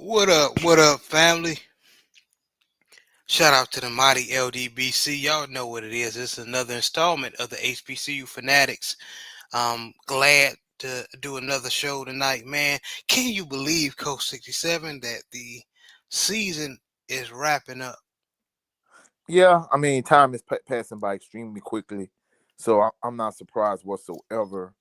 What up, family? Shout out to the mighty LDBC. Y'all know what it is. It's another installment of the HBCU Fanatics. Glad to do another show tonight, man. Can you believe, Coach 67, that the season is wrapping up? Yeah, I mean, time is passing by extremely quickly, so I'm not surprised whatsoever.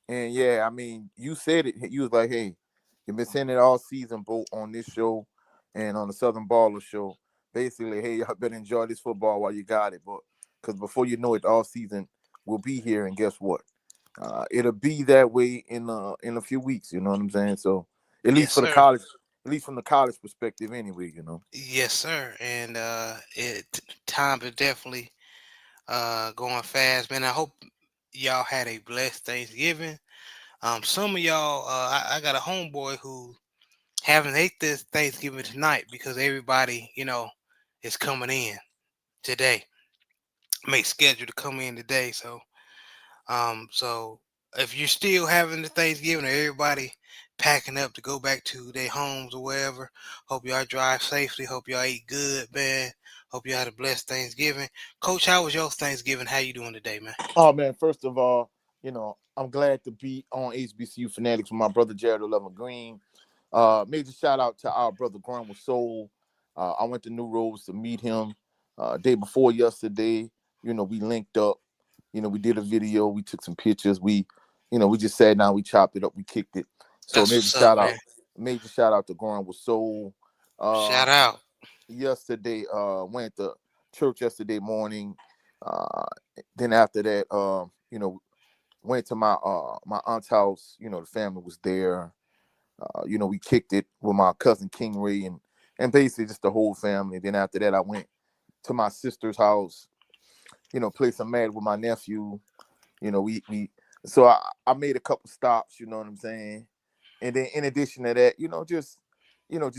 And yeah, I mean, you said it. You was like, "Hey, you've been saying it all season, both on this show and on the Southern Baller show. Basically, hey, y'all better enjoy this football while you got it, but because before you know it, all season will be here, and guess what? It'll be that way in a few weeks. You know what I'm saying? So at least Yes, for the sir. college, at least from the college perspective, anyway. Yes, sir. And time is definitely going fast, man. I hope y'all had a blessed Thanksgiving. Some of y'all, I got a homeboy who having ate this Thanksgiving tonight because everybody, is coming in today. Make schedule to come in today. So if you're still having the Thanksgiving or everybody packing up to go back to their homes or wherever, hope y'all drive safely. Hope y'all eat good, man. Hope y'all had a blessed Thanksgiving. Coach, how was your Thanksgiving? How you doing today, man? Oh man, first of all, I'm glad to be on HBCU Fanatics with my brother Jared 11 Green. Major shout out to our brother Grambling Soul. I went to New Roads to meet him day before yesterday. We linked up. We did a video. We took some pictures. We just sat down. We chopped it up. We kicked it. So That's what's up, man. major shout out to Grambling Soul. Uh, Shout out. yesterday, went to church yesterday morning. Uh, then after that, went to my aunt's house. The family was there. We kicked it with my cousin King Ray and basically just the whole family. Then after that, I went to my sister's house. Played some mad with my nephew. We so I made a couple stops. You know what I'm saying? And then in addition to that, just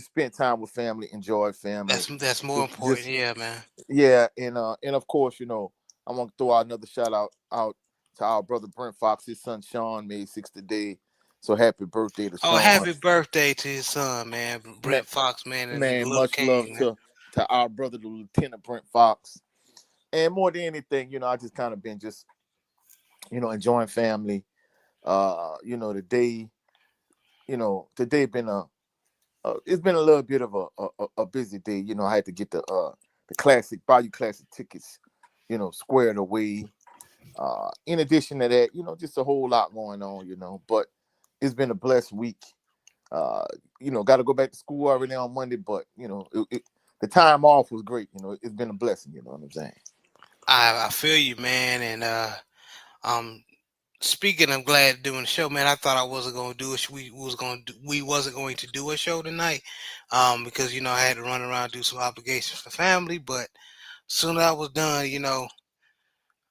spent time with family, enjoyed family. That's more important, Just yeah, man. yeah, and of course, I want to throw out another shout out to our brother Brent Fox. His son Sean made 6 today. So happy birthday to Oh, Sean. happy birthday to his son, man. Man, Brent Fox, man, is a man, little much love king, man. to our brother, the Lieutenant Brent Fox. And more than anything, I just kind of been just, enjoying family. Today, today been it's been a little bit of a busy day. I had to get the classic Bayou Classic tickets, squared away. In addition to that, just a whole lot going on, but it's been a blessed week. Uh, got to go back to school already on Monday, but the time off was great. It's been a blessing. You know what I'm saying? I feel you, man, and um, speaking of glad doing the show, man, I thought I wasn't gonna do it. We wasn't going to do a show tonight, because I had to run around and do some obligations for family. But soon as I was done,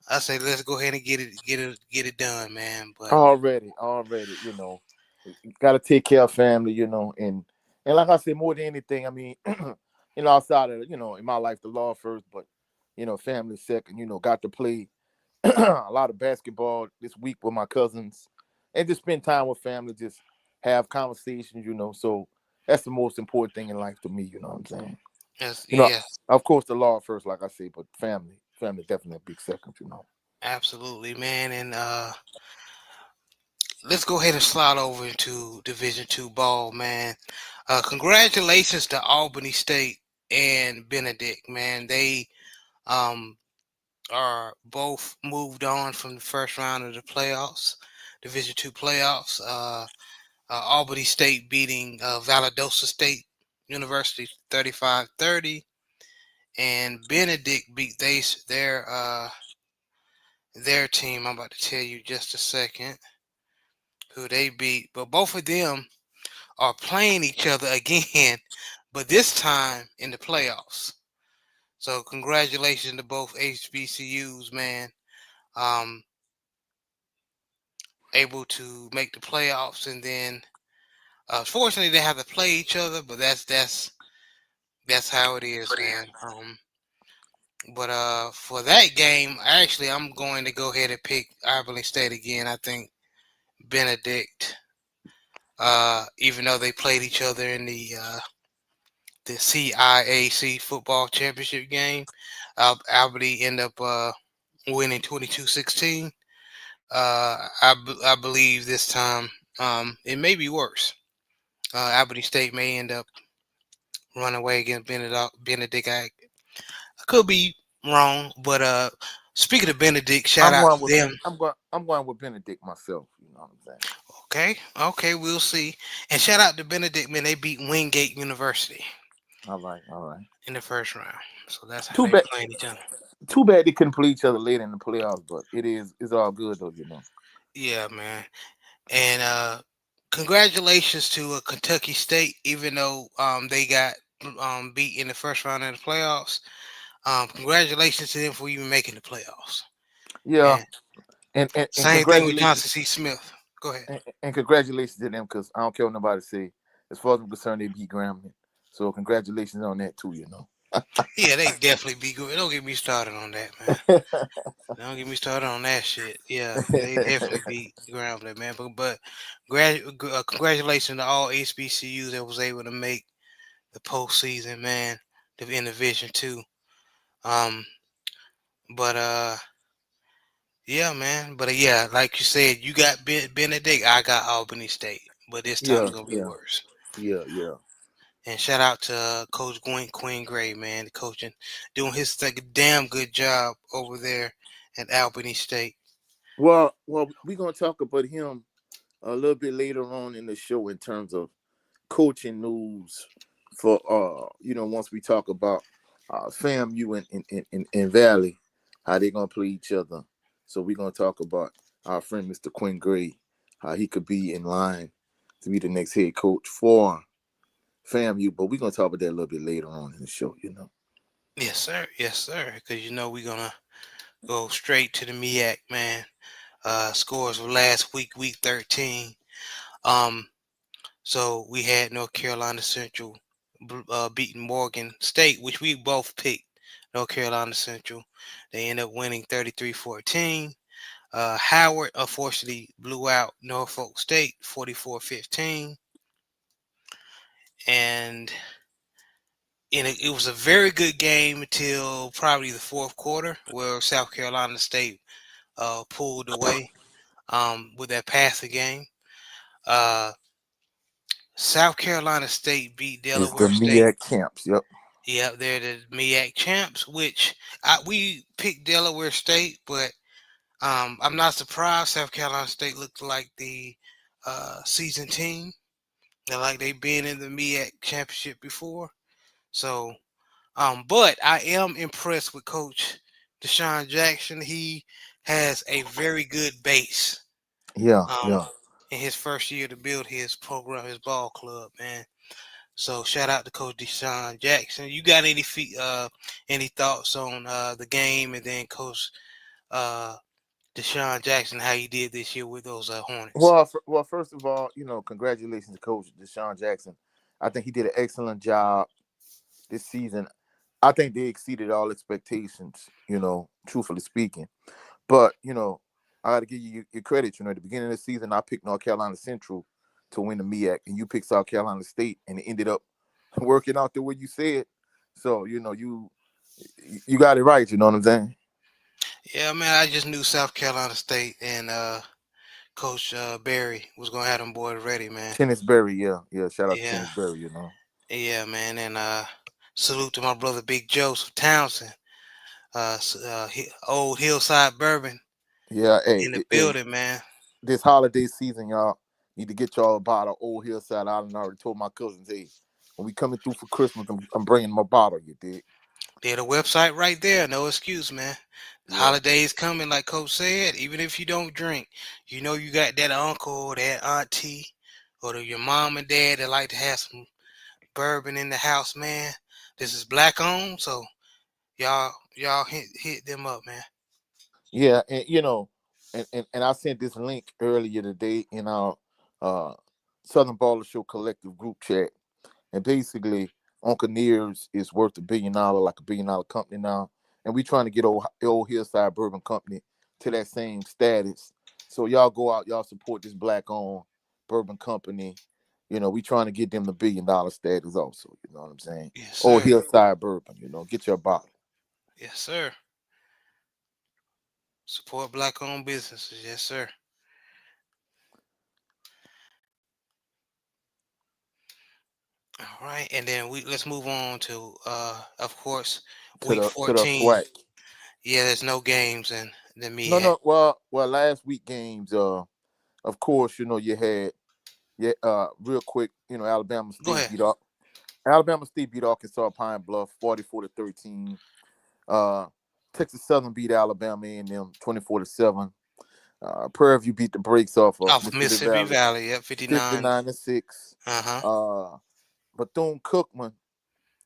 I said let's go ahead and get it done, man. But Already, got to take care of family, and like I said, more than anything, I mean, outside of in my life, the law first, but family second. Got to play a lot of basketball this week with my cousins, and just spend time with family, just have conversations. So that's the most important thing in life to me. You know what I'm saying? yes, You know, yeah, of course, the law first, like I say, but family definitely a big second. absolutely, man, and let's go ahead and slide over into Division II ball, man. Congratulations to Albany State and Benedict, man. They um are both moved on from the first round of the playoffs, Division II playoffs. Albany State beating Valdosta State University 35-30, and Benedict beat their team. I'm about to tell you just a second who they beat, but both of them are playing each other again, but this time in the playoffs. So congratulations to both HBCUs, man. Um, able to make the playoffs, and then fortunately they have to play each other, but that's how it is, man. But for that game, actually, I'm going to go ahead and pick Albany State again. I think Benedict, even though they played each other in the the CIAC football championship game. Albany ended up winning 22-16. I believe this time it may be worse. Albany State may end up running away against Benedict. I could be wrong, but speaking of Benedict, shout I'm out going to with them. I'm going with Benedict myself. You know what I'm saying? Okay, we'll see. And shout out to Benedict, man. They beat Wingate University All right, all right. in the first round. So that's how Too they bad. playing each other. Too bad they couldn't play each other later in the playoffs, but it's all good though. You know. Yeah, man. And congratulations to Kentucky State, even though they got beat in the first round of the playoffs. Congratulations to them for even making the playoffs. Yeah, And and same thing with congratulations Johnson C. Smith. Go ahead. and congratulations to them because I don't care what nobody say. As far as I'm concerned, they beat Grambling. So congratulations on that too. You know. Yeah, they definitely be good. Don't get me started on that, man. Don't get me started on that shit. Yeah, they definitely beat Grambling, man. But congratulations to all HBCUs that was able to make the postseason, man. In Division Two. Um, but yeah, man. But yeah, like you said, you got Benedict. I got Albany State, but this time yeah, it's gonna be yeah, worse. yeah. And shout out to Coach Quinn Gray, man, the coaching, doing his like a damn good job over there at Albany State. Well, we're gonna talk about him a little bit later on in the show in terms of coaching news for once we talk about FAMU and Valley, how they're gonna play each other. So we're gonna talk about our friend Mr. Quinn Gray, how he could be in line to be the next head coach for FAMU, but we're gonna talk about that a little bit later on in the show, you know. Yes, sir. Yes, sir. Because we're gonna go straight to the MEAC, man. Scores of last week, week 13. Um, so we had North Carolina Central beating Morgan State, which we both picked. North Carolina Central. They end up winning 33-14. Howard unfortunately blew out Norfolk State 44-15. And it was a very good game until probably the fourth quarter, where South Carolina State pulled away with that passing game. Uh, South Carolina State beat It's the Delaware State. MEAC champs. Yep. Yeah, they're the MEAC champs, which we picked Delaware State, but I'm not surprised. South Carolina State looked like the season team. They're like they've been in the MEAC championship before. So, but I am impressed with Coach Deshaun Jackson. He has a very good base. Yeah, Um, yeah. in his first year to build his program, his ball club, man. So shout out to Coach Deshaun Jackson. You got any thoughts on the game and then Coach uh, Deshaun Jackson, how he did this year with those Hornets? Well, first of all, congratulations to Coach Deshaun Jackson. I think he did an excellent job this season. I think they exceeded all expectations, truthfully speaking. But, I got to give you your credit. At the beginning of the season, I picked North Carolina Central to win the MEAC, and you picked South Carolina State, and it ended up working out the way you said. So, you got it right. You know what I'm saying? Yeah, man, I just knew South Carolina State and Coach Berry was gonna have them boys ready, man. Tennis Berry, yeah, yeah. Shout out to Yeah, Tennis Berry. yeah, man, and salute to my brother Big Joseph Townsend, old Hillside Bourbon Yeah, hey, in the hey, building, man. this holiday season, y'all need to get y'all a bottle of Old Hillside Island. I already told my cousins, hey, when we coming through for Christmas, I'm bringing my bottle. You dig? There's a website right there. No excuse, man. The Yeah, holidays coming, like Coach said. Even if you don't drink, you got that uncle or that auntie or your mom and dad that like to have some bourbon in the house, man. This is black owned, so y'all hit them up, man. yeah, and and I sent this link earlier today in our uh Southern Baller Show collective group chat, and basically Uncle Nears is worth $1 billion, like $1 billion company now, and we trying to get old Hillside Bourbon Company to that same status. So y'all go out, y'all support this black owned bourbon company. we trying to get them the $1 billion status also. You know what I'm saying? Yes, Or sir. Hillside Bourbon. Get your bottle. Yes, sir. Support black-owned businesses. Yes, sir. All right, and then let's move on to of course, To week the 14. SWAC. Yeah, there's no games in the No, MEAC. no. Well, last week games. Of course, you had real quick. Alabama Go State ahead. beat up. Alabama State beat Arkansas Pine Bluff 44-13. Uh, Texas Southern beat Alabama A&M 24-7. Prairie View beat the brakes off of Off of Mississippi Mississippi Valley Valley, yep, 59. 59-6. Uh-huh. Bethune-Cookman,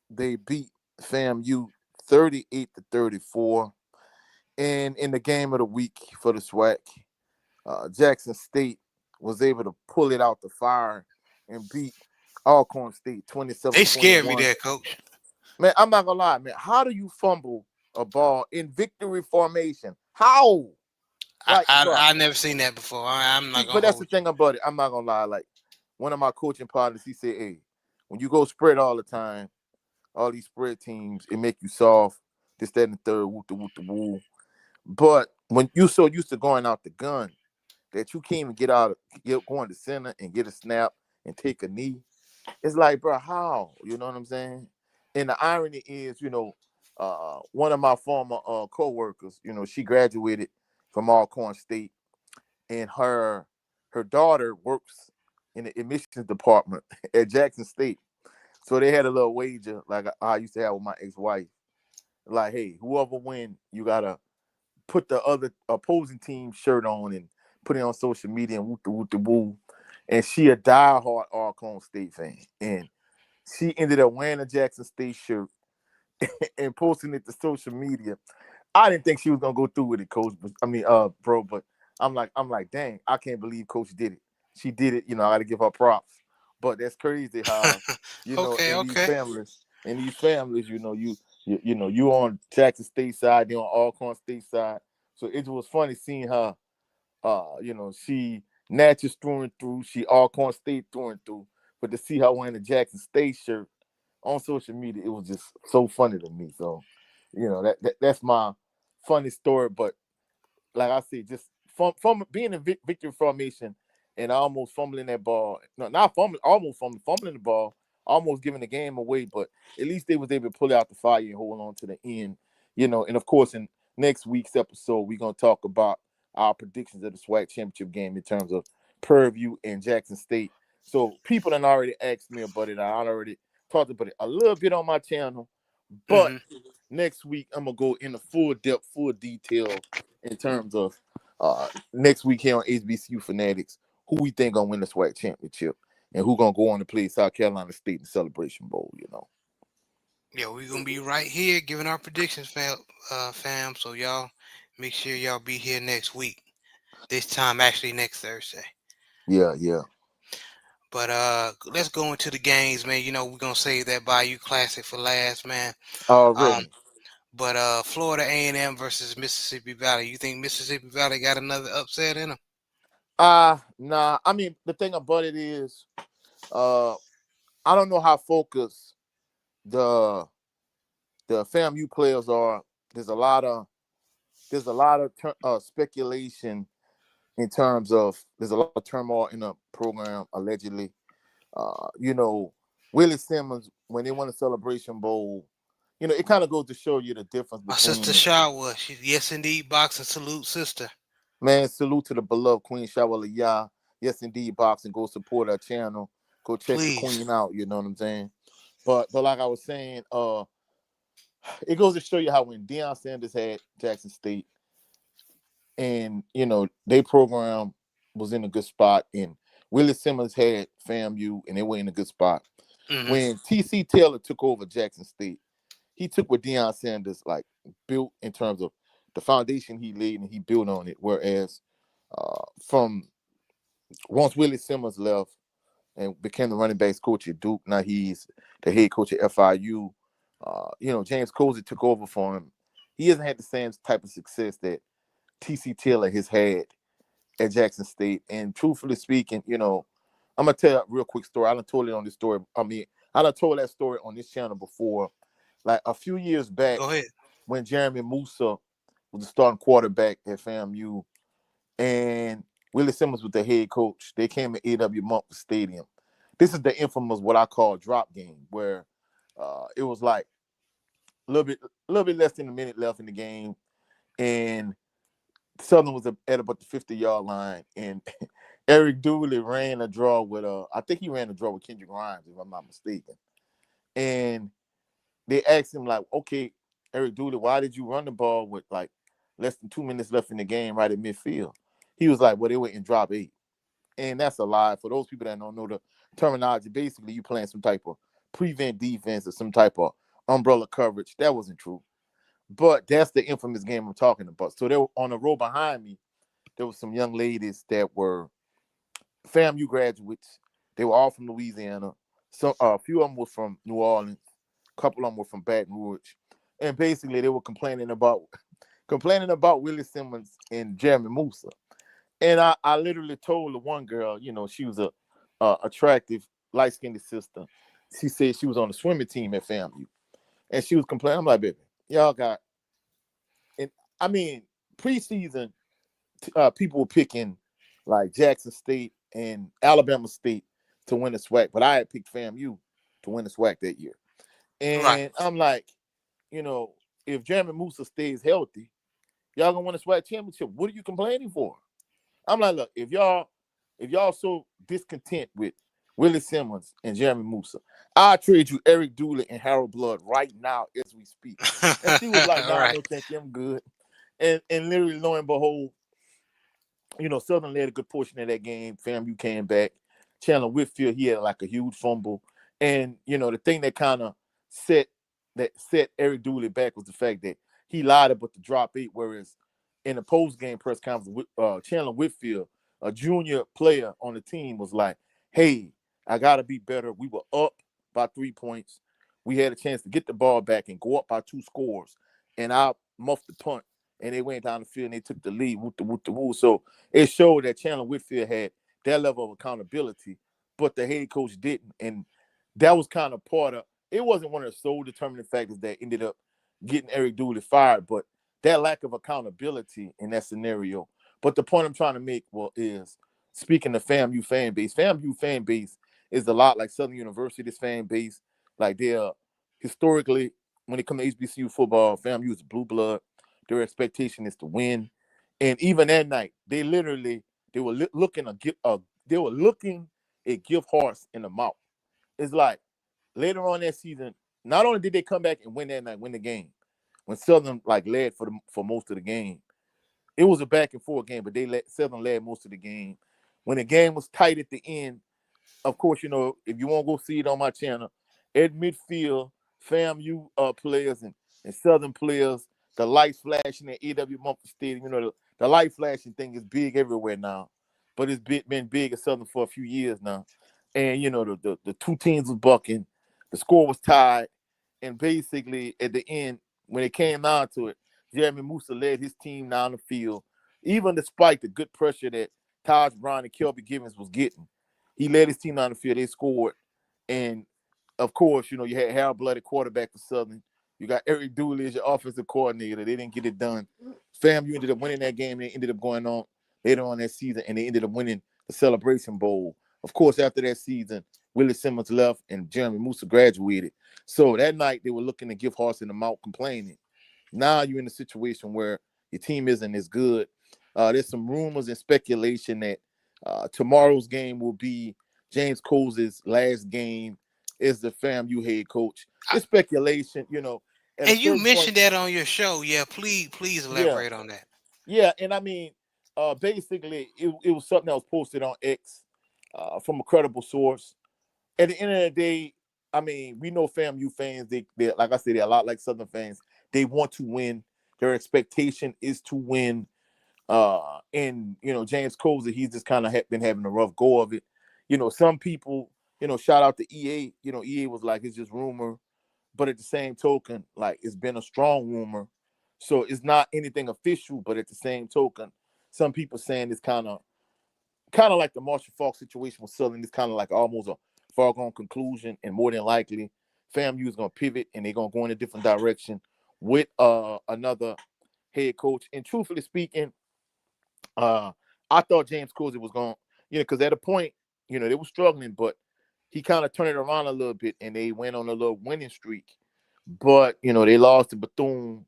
they beat FAMU 38-34. And in the game of the week for the SWAC, Jackson State was able to pull it out the fire and beat Alcorn State They scared me 27-21. there, coach. Man, I'm not gonna lie, man. How do you fumble a ball in victory formation? How? I Like, I, bro. I never seen that before. I'm not See, gonna but that's the hold thing about it. I'm not gonna lie. Like, one of my coaching partners, he said, "Hey, when you go spread all the time, all these spread teams, it make you soft. This, that, and the third, whoop the woo. But when you so used to going out the gun that you can't even going to center and get a snap and take a knee, it's like, bro, how? You know what I'm saying? And the irony is, one of my former co-workers, she graduated from Alcorn State, and her daughter works in the admissions department at Jackson State. So they had a little wager, like I used to have with my ex-wife. Like, hey, whoever win, you gotta put the other opposing team shirt on and put it on social media and whoop the woo. And she a diehard Alcorn State fan. And she ended up wearing a Jackson State shirt and posting it to social media. I didn't think she was gonna go through with it, coach. But bro. But I'm like, dang, I can't believe coach did it. She did it. I got to give her props. But that's crazy how okay, in okay. these families, you on Jackson State side, they on Alcorn State side. So it was funny seeing her. She Natchez through and through. She Alcorn State through and through. But to see her wearing the Jackson State shirt on social media, it was just so funny to me. So, that's my funny story. But like I said, just from being in victory formation and almost fumbling that ball. No, not fumbling, almost fumbling the ball, almost giving the game away. But at least they was able to pull out the fire and hold on to the end. And of course, in next week's episode, we're gonna talk about our predictions of the SWAC championship game in terms of Prairie View and Jackson State. So people have already asked me about it. I already talked about it a little bit on my channel, but Hmm. next week I'm gonna go into full depth, full detail in terms of next week here on HBCU Fanatics, who we think gonna win the SWAC championship and who gonna go on to play South Carolina State in the Celebration Bowl. Yeah, we're gonna be right here giving our predictions, fam. So y'all make sure y'all be here next week. This time, actually, next Thursday. Yeah, yeah. But let's go into the games, man. We're gonna save that Bayou Classic for last, man. Um, Already. but Florida A&M versus Mississippi Valley. You think Mississippi Valley got another upset in them? Nah. I mean, the thing about it is, I don't know how focused the FAMU players are. There's a lot of speculation in terms of there's a lot of turmoil in the program allegedly. Willie Simmons, when they won a Celebration Bowl, it kind of goes to show you the difference My sister between, Shaw was. Yes, indeed, boxing salute, sister. man, salute to the beloved Queen Shawala Yah. Yes, indeed, boxing. Go support our channel. Go check the Please. queen out. You know what I'm saying? But like I was saying, it goes to show you how when Deion Sanders had Jackson State and, their program was in a good spot and Willie Simmons had FAMU and they were in a good spot. Hmm. When T.C. Taylor took over Jackson State, he took what Deion Sanders built in terms of the foundation he laid and he built on it. Whereas from once Willie Simmons left and became the running backs coach at Duke, now he's the head coach at FIU. James Cozy took over for him. He hasn't had the same type of success that T.C. Taylor has had at Jackson State. And truthfully speaking, I'm gonna tell a real quick story. I done told it on this story. I mean, I done told that story on this channel before. Like a few years back, Go ahead. when Jeremy Musa was the starting quarterback at FAMU, and Willie Simmons was the head coach. They came to A.W. Memphis Stadium. This is the infamous what I call drop game, where it was like a little bit less than a minute left in the game, and Southern was at about the 50-yard line, and Eric Dooley ran a draw with I think he ran a draw with Kendrick Grimes, if I'm not mistaken. And they asked him like, okay, Eric Dooley, why did you run the ball with like less than 2 minutes left in the game right at midfield? He was like, well, they were in drop 8. And that's a lie. For those people that don't know the terminology, basically you playing some type of prevent defense or some type of umbrella coverage. That wasn't true. But that's the infamous game I'm talking about. So they were on the row behind me. There were some young ladies that were FAMU graduates. They were all from Louisiana. So a few of them were from New Orleans. A couple of them were from Baton Rouge. And basically they were complaining about Willie Simmons and Jeremy Musa. And I literally told the one girl, she was a attractive, light-skinned sister. She said she was on the swimming team at FAMU. And she was complaining. I'm like, baby, y'all got, and I mean, preseason, people were picking like Jackson State and Alabama State to win the SWAC, but I had picked FAMU to win the SWAC that year. Right. And I'm like, you know, if Jeremy Musa stays healthy, y'all gonna win the SWAC championship. What are you complaining for? I'm like, look, if y'all so discontent with Willie Simmons and Jeremy Musa, I'll trade you Eric Dooley and Harold Blood right now as we speak. And she was like, nah, Right. no, thank you, I'm good. And literally, lo and behold, Southern led a good portion of that game. FAMU came back. Chandler Whitfield, he had like a huge fumble. And, the thing that kind of set Eric Dooley back was the fact that he lied about the drop 8, whereas in the post-game press conference, Chandler Whitfield, a junior player on the team, was like, hey, I got to be better. We were up by 3 points. We had a chance to get the ball back and go up by 2 scores. And I muffed the punt. And they went down the field and they took the lead. Woo. So it showed that Chandler Whitfield had that level of accountability, but the head coach didn't. And that was kind of part of it. Wasn't one of the sole determining factors that ended up getting Eric Dooley fired, but that lack of accountability in that scenario. But the point I'm trying to make is speaking of FAMU fan base is a lot like Southern University's fan base. Like they're historically, when it comes to HBCU football, FAMU is blue blood. Their expectation is to win, and even that night, they were looking at Gift Horse in the mouth. It's like later on that season, not only did they come back and win that night, win the game, when Southern like led for most of the game, it was a back and forth game, but Southern led most of the game. When the game was tight at the end, of course, if you want to go see it on my channel, at midfield, FAMU players and Southern players, the lights flashing at A.W. Memphis Stadium. The light flashing thing is big everywhere now, but it's been big at Southern for a few years now. And, the two teams was bucking. The score was tied. And basically, at the end, when it came down to it, Jeremy Musa led his team down the field, even despite the good pressure that Taj Brown and Kelby Givens was getting. He led his team down the field. They scored. And, of course, you had Harold Blood at quarterback for Southern. You got Eric Dooley as your offensive coordinator. They didn't get it done. FAMU ended up winning that game. They ended up going on later on that season, and they ended up winning the Celebration Bowl. Of course, after that season, Willie Simmons left and Jeremy Musa graduated. So that night, they were looking to give Horse in the mouth, complaining. Now you're in a situation where your team isn't as good. There's some rumors and speculation that tomorrow's game will be James Coles' last game as the FAMU head coach. It's speculation, at a And you certain point. mentioned that on your show. Yeah, please Yeah, elaborate on that. yeah, and I mean, basically, it was something that was posted on X from a credible source. At the end of the day, I mean, we know FAMU fans. They like I said, they're a lot like Southern fans. They want to win. Their expectation is to win. And James Cozer, he's just kind of been having a rough go of it. Some people, shout out to EA. EA was like, it's just rumor, but at the same token, like it's been a strong rumor, so it's not anything official. But at the same token, some people saying it's kind of kind of like the Marshall Faulk situation with Southern. It's kind of like almost a foregone conclusion, and more than likely, FAMU is going to pivot and they're going to go in a different direction with another head coach. And truthfully speaking, uh, I thought James Cozy was going, because at a point, they were struggling, but he kind of turned it around a little bit and they went on a little winning streak. But, they lost to Bethune,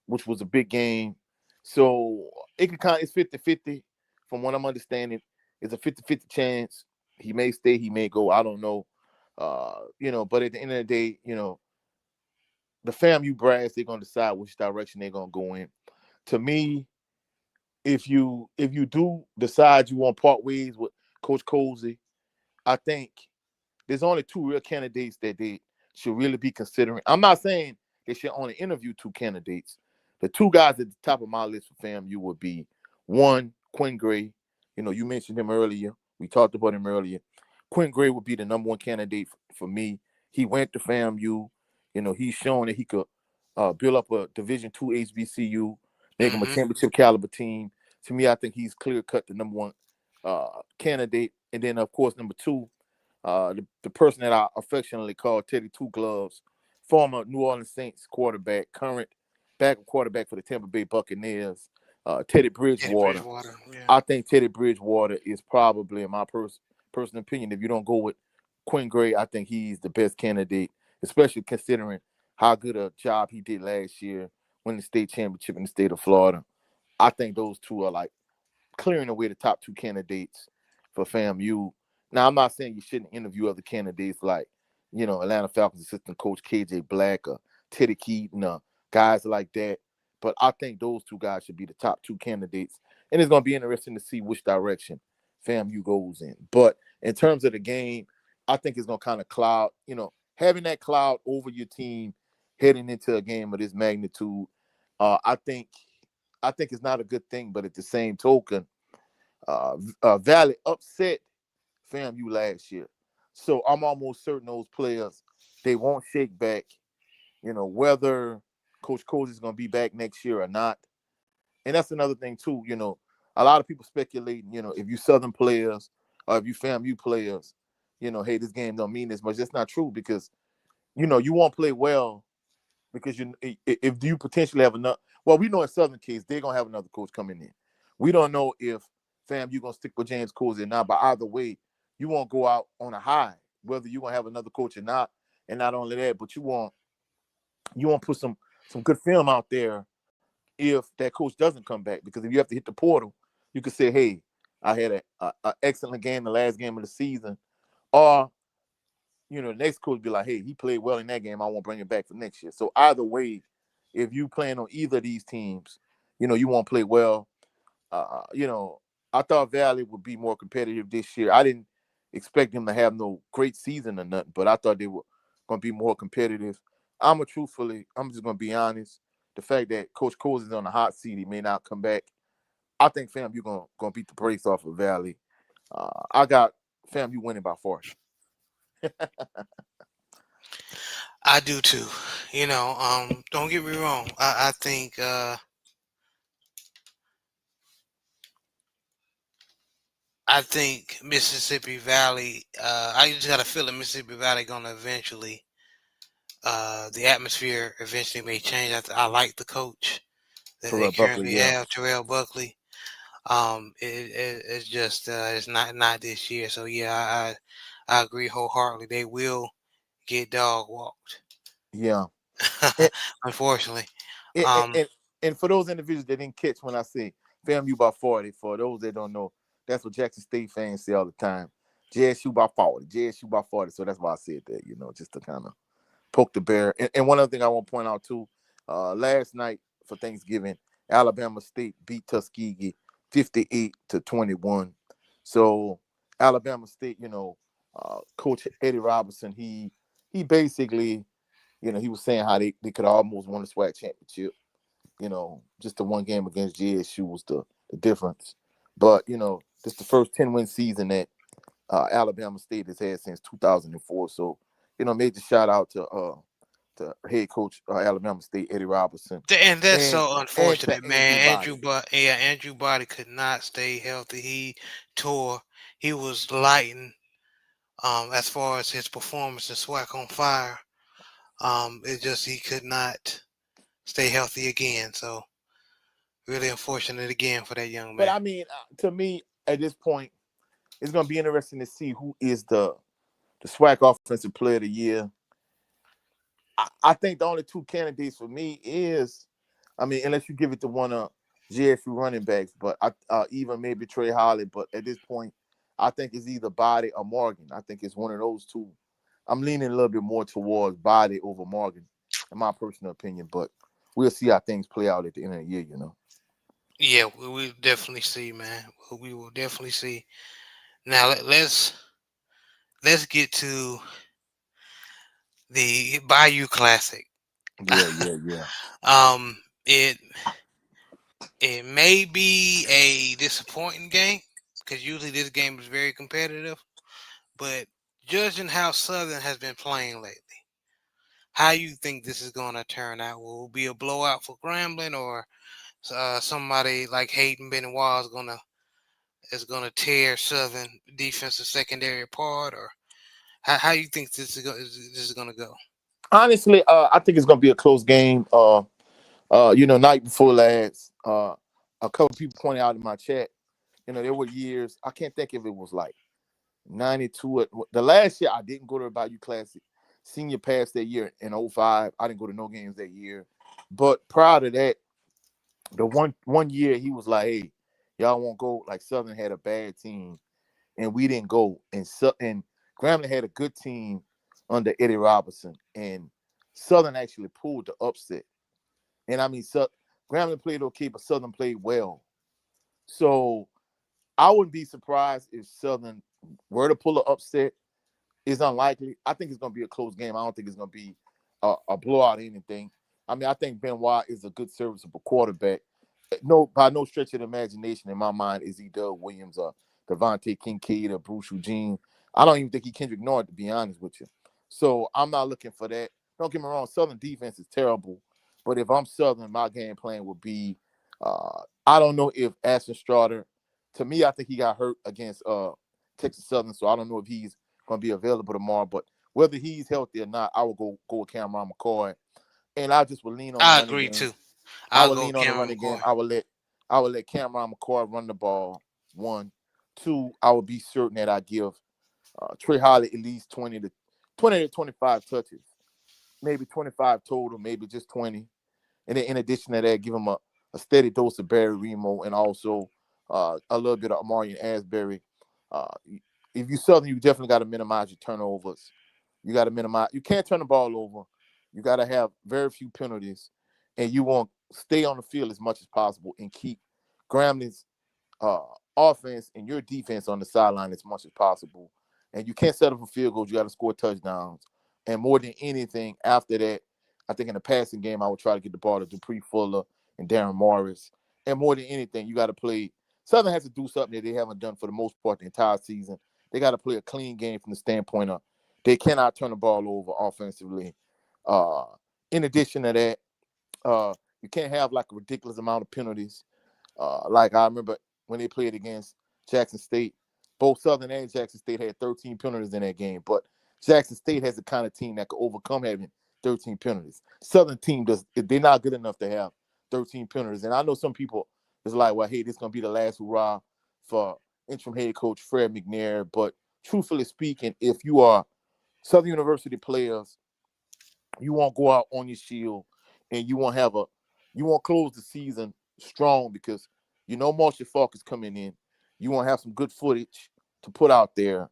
which was a big game. So it could it's 50-50 from what I'm understanding. It's a 50-50 chance. He may stay, he may go. I don't know. But at the end of the day, the FAMU brass, they're gonna decide which direction they're gonna go in. To me, if you do decide you want to part ways with Coach Cozy, I think there's only two real candidates that they should really be considering. I'm not saying they should only interview two candidates. The two guys at the top of my list for FAMU would be one, Quinn Gray. You mentioned him earlier. We talked about him earlier. Quinn Gray would be the number one candidate for me. He went to FAMU. He's shown that he could build up a Division II HBCU, make him a championship caliber team. To me, I think he's clear cut the number one candidate. And then, of course, number two, the person that I affectionately call Teddy Two Gloves, former New Orleans Saints quarterback, current backup quarterback for the Tampa Bay Buccaneers, Teddy Bridgewater. Yeah. I think Teddy Bridgewater is probably, in my personal opinion, if you don't go with Quinn Gray, I think he's the best candidate, especially considering how good a job he did last year, winning the state championship in the state of Florida. I think those two are like clearing away the top two candidates for FAMU. Now, I'm not saying you shouldn't interview other candidates like, Atlanta Falcons assistant coach KJ Black or Teddy Keaton or guys like that. But I think those two guys should be the top two candidates. And it's going to be interesting to see which direction FAMU goes in. But in terms of the game, I think it's going to kind of cloud, having that cloud over your team heading into a game of this magnitude. I think it's not a good thing. But at the same token, Valley upset FAMU last year. So I'm almost certain those players, they won't shake back, whether Coach Cozy is going to be back next year or not. And that's another thing too, a lot of people speculating, if you Southern players or if you FAMU players, hey, this game don't mean as much. That's not true because, you won't play well because if you potentially have another, well, we know in Southern case, they're going to have another coach coming in. We don't know if FAMU going to stick with James Cozy or not, but either way, you won't go out on a high, whether you're going to have another coach or not. And not only that, but you want put some good film out there if that coach doesn't come back. Because if you have to hit the portal, you could say, hey, I had an excellent game the last game of the season. Or, the next coach be like, hey, he played well in that game. I won't bring it back for next year. So either way, if you plan on either of these teams, you won't play well. I thought Valley would be more competitive this year. I didn't expect them to have no great season or nothing, but I thought they were going to be more competitive. I'm just going to be honest. The fact that Coach Coles is on the hot seat, he may not come back. I think FAMU going to beat the brakes off of Valley. I got FAMU winning by 40. I do too. Don't get me wrong. I think Mississippi Valley. I just got a feeling Mississippi Valley gonna eventually. The atmosphere eventually may change. I like the coach that they Terrell Buckley, currently yeah. have, Terrell Buckley. It's just it's not this year. So yeah, I agree wholeheartedly. They will get dog walked. Yeah. And, Unfortunately. and, Um, and, and for those individuals that didn't catch when I say FAMU by 40, for those that don't know, that's what Jackson State fans say all the time. JSU by 40, JSU by 40. So that's why I said that, just to kind of poke the bear. And one other thing I want to point out too, last night for Thanksgiving, Alabama State beat Tuskegee 58-21. So Alabama State, Coach Eddie Robinson, he basically, he was saying how they could almost won the SWAC championship. Just the one game against JSU was the difference. But, this is the first 10-win season that Alabama State has had since 2004. So, major shout out to the head coach of Alabama State, Eddie Robertson, And that's and so to unfortunate, Andrew man. Body. Andrew Body could not stay healthy. Tore. He was lighting. As far as his performance in SWAC on fire, it just he could not stay healthy again. So really unfortunate again for that young But man. I mean, to me, at this point, it's going to be interesting to see who is the SWAC Offensive Player of the Year. I think the only two candidates for me is, I mean, unless you give it to one of JSU running backs, but even maybe Trey Holly. But at this point, I think it's either Body or Morgan. I think it's one of those two. I'm leaning a little bit more towards Body over Morgan, in my personal opinion. But we'll see how things play out at the end of the year. Yeah, we definitely see, man. We will definitely see. Now let's get to the Bayou Classic. Yeah, yeah, yeah. um, it it may be a disappointing game because usually this game is very competitive. But judging how Southern has been playing lately, how you think this is going to turn out? Will it be a blowout for Grambling, or somebody like Hayden Benoit is gonna tear Southern defensive secondary apart, or how you think this is gonna go? Honestly, I think it's gonna be a close game. Night before last, a couple people pointed out in my chat. There were years I can't think if it was like 92. The last year I didn't go to the Bayou Classic. Senior pass that year in '05. I didn't go to no games that year. But prior to that, the one year he was like, "Hey, y'all won't go." Like Southern had a bad team, and we didn't go. And Grambling had a good team under Eddie Robertson, and Southern actually pulled the upset. And I mean, Grambling played okay, but Southern played well. So I wouldn't be surprised if Southern were to pull an upset. It's unlikely. I think it's going to be a close game. I don't think it's going to be a blowout or anything. I mean, I think Benoit is a good serviceable quarterback. No, by no stretch of the imagination in my mind is he Doug Williams or Devontae Kincaid or Bruce Eugene. I don't even think he Kendrick Nord, to be honest with you. So I'm not looking for that. Don't get me wrong, Southern defense is terrible. But if I'm Southern, my game plan would be I don't know if Ashton Strader, to me, I think he got hurt against Texas Southern, so I don't know if he's going to be available tomorrow. But whether he's healthy or not, I will go with Cameron McCoy, and I just will lean on the I running agree game. too. I I'll will go lean on the Cameron running game. McCoy. I will let Cameron McCoy run the ball. One, two. I will be certain that I give Trey Holly at least 20 to 25 touches, maybe 25 total, maybe just 20. And then in addition to that, give him a steady dose of Barry Remo and also a little bit of Amarian Asbury. Uh, if you Southern, you definitely got to minimize your turnovers. You got to minimize. You can't turn the ball over. You got to have very few penalties, and you want to stay on the field as much as possible and keep Grambling's uh, offense and your defense on the sideline as much as possible. And you can't settle for field goals. You got to score touchdowns. And more than anything, after that, I think in the passing game, I would try to get the ball to Dupree Fuller and Darren Morris. And more than anything, you got to play. Southern has to do something that they haven't done for the most part the entire season. They got to play a clean game from the standpoint of they cannot turn the ball over offensively. Uh, in addition to that, you can't have like a ridiculous amount of penalties. Like I remember when they played against Jackson State, both Southern and Jackson State had 13 penalties in that game. But Jackson State has the kind of team that could overcome having 13 penalties. Southern team does. They're not good enough to have 13 penalties. And I know some people is like, well, hey, this is gonna be the last hurrah for interim head coach Fred McNair. But truthfully speaking, if you are Southern University players, you won't go out on your shield, and you won't close the season strong because Marshall Faulk is coming in. You want to have some good footage to put out there.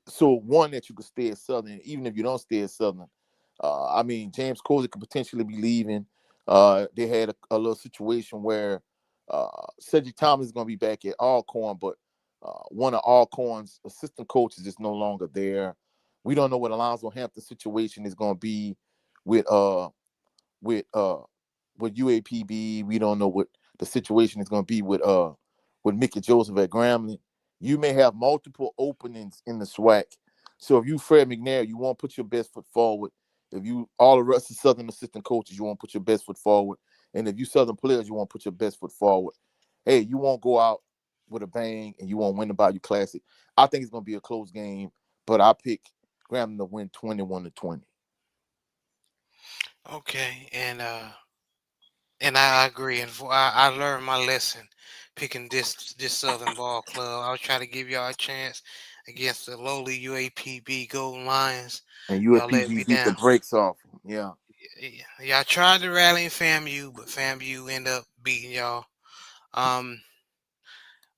So one that you could stay at Southern, even if you don't stay at Southern. I mean, James Cozy could potentially be leaving. They had a little situation where Cedric Thomas is going to be back at Alcorn, but one of Alcorn's assistant coaches is no longer there. We don't know what Alonzo Hampton's situation is going to be with with uh with UAPB. We don't know what the situation is going to be with Mickey Joseph at Grambling. You may have multiple openings in the SWAC. So if you Fred McNair, you won't put your best foot forward If you all the rest of Southern assistant coaches, you want to put your best foot forward, and if you Southern players, you want to put your best foot forward. Hey, you won't go out with a bang, and you won't win the Bayou Classic. I think it's gonna be a close game, but I pick Grambling to win 21-20. Okay, and I agree. And I learned my lesson picking this Southern Ball Club. I was trying to give y'all a chance against the lowly UAPB Golden Lions. And Y'all let UAPB me beat the down. brakes off 'em. Yeah. Y'all tried to rally in FAMU, but FAMU ended up beating y'all. Um,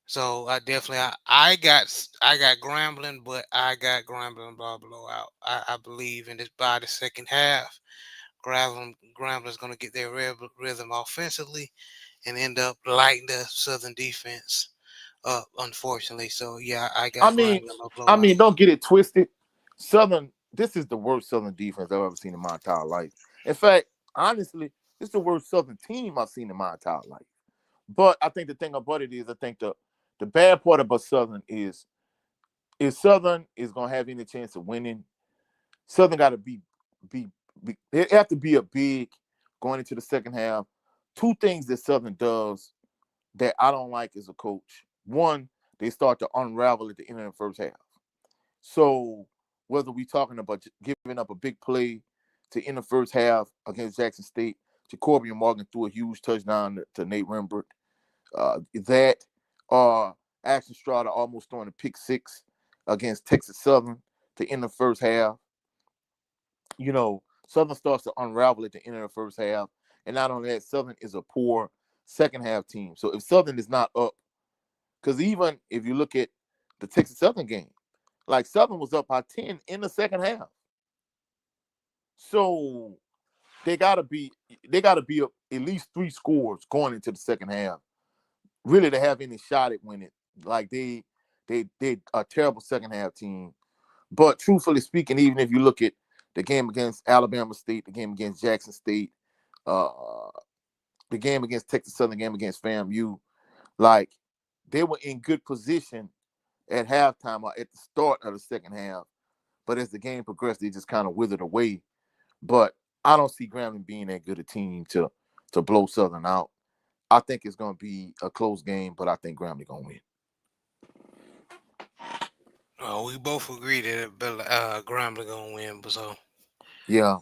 so I definitely I got Grambling, but I got Grambling by blowout. I believe in this by the second half. Grambling's gonna get their rhythm offensively and end up lighting the Southern defense up, unfortunately. So yeah, I I got mean, Grambling by I blowout. mean, don't get it twisted. Southern, this is the worst Southern defense I've ever seen in my entire life. In fact, honestly, this is the worst Southern team I've seen in my entire life. But I think the thing about it is, I think the bad part about Southern is if Southern is gonna have any chance of winning, Southern got to be they have to be a big going into the second half. Two things that Southern does that I don't like as a coach. One, they start to unravel at the end of the first half. So whether we talking about giving up a big play to end the first half against Jackson State, Jacoby Morgan threw a huge touchdown to Nate Rembert. That Ashton Strada almost throwing a pick six against Texas Southern to end the first half. Southern starts to unravel at the end of the first half. And not only that, Southern is a poor second half team. So if Southern is not up, because even if you look at the Texas Southern game, like Southern was up by 10 in the second half. So they gotta be up at least three scores going into the second half, really to have any shot at winning. Like they a terrible second half team. But truthfully speaking, even if you look at the game against Alabama State, the game against Jackson State, uh, the game against Texas Southern, game against FAMU, like they were in good position at halftime or at the start of the second half. But as the game progressed, they just kind of withered away. But I don't see Grambling being that good a team to blow Southern out. I think it's going to be a close game, but I think Grambling going to win. We both agree that Grambling gonna win, but Yeah.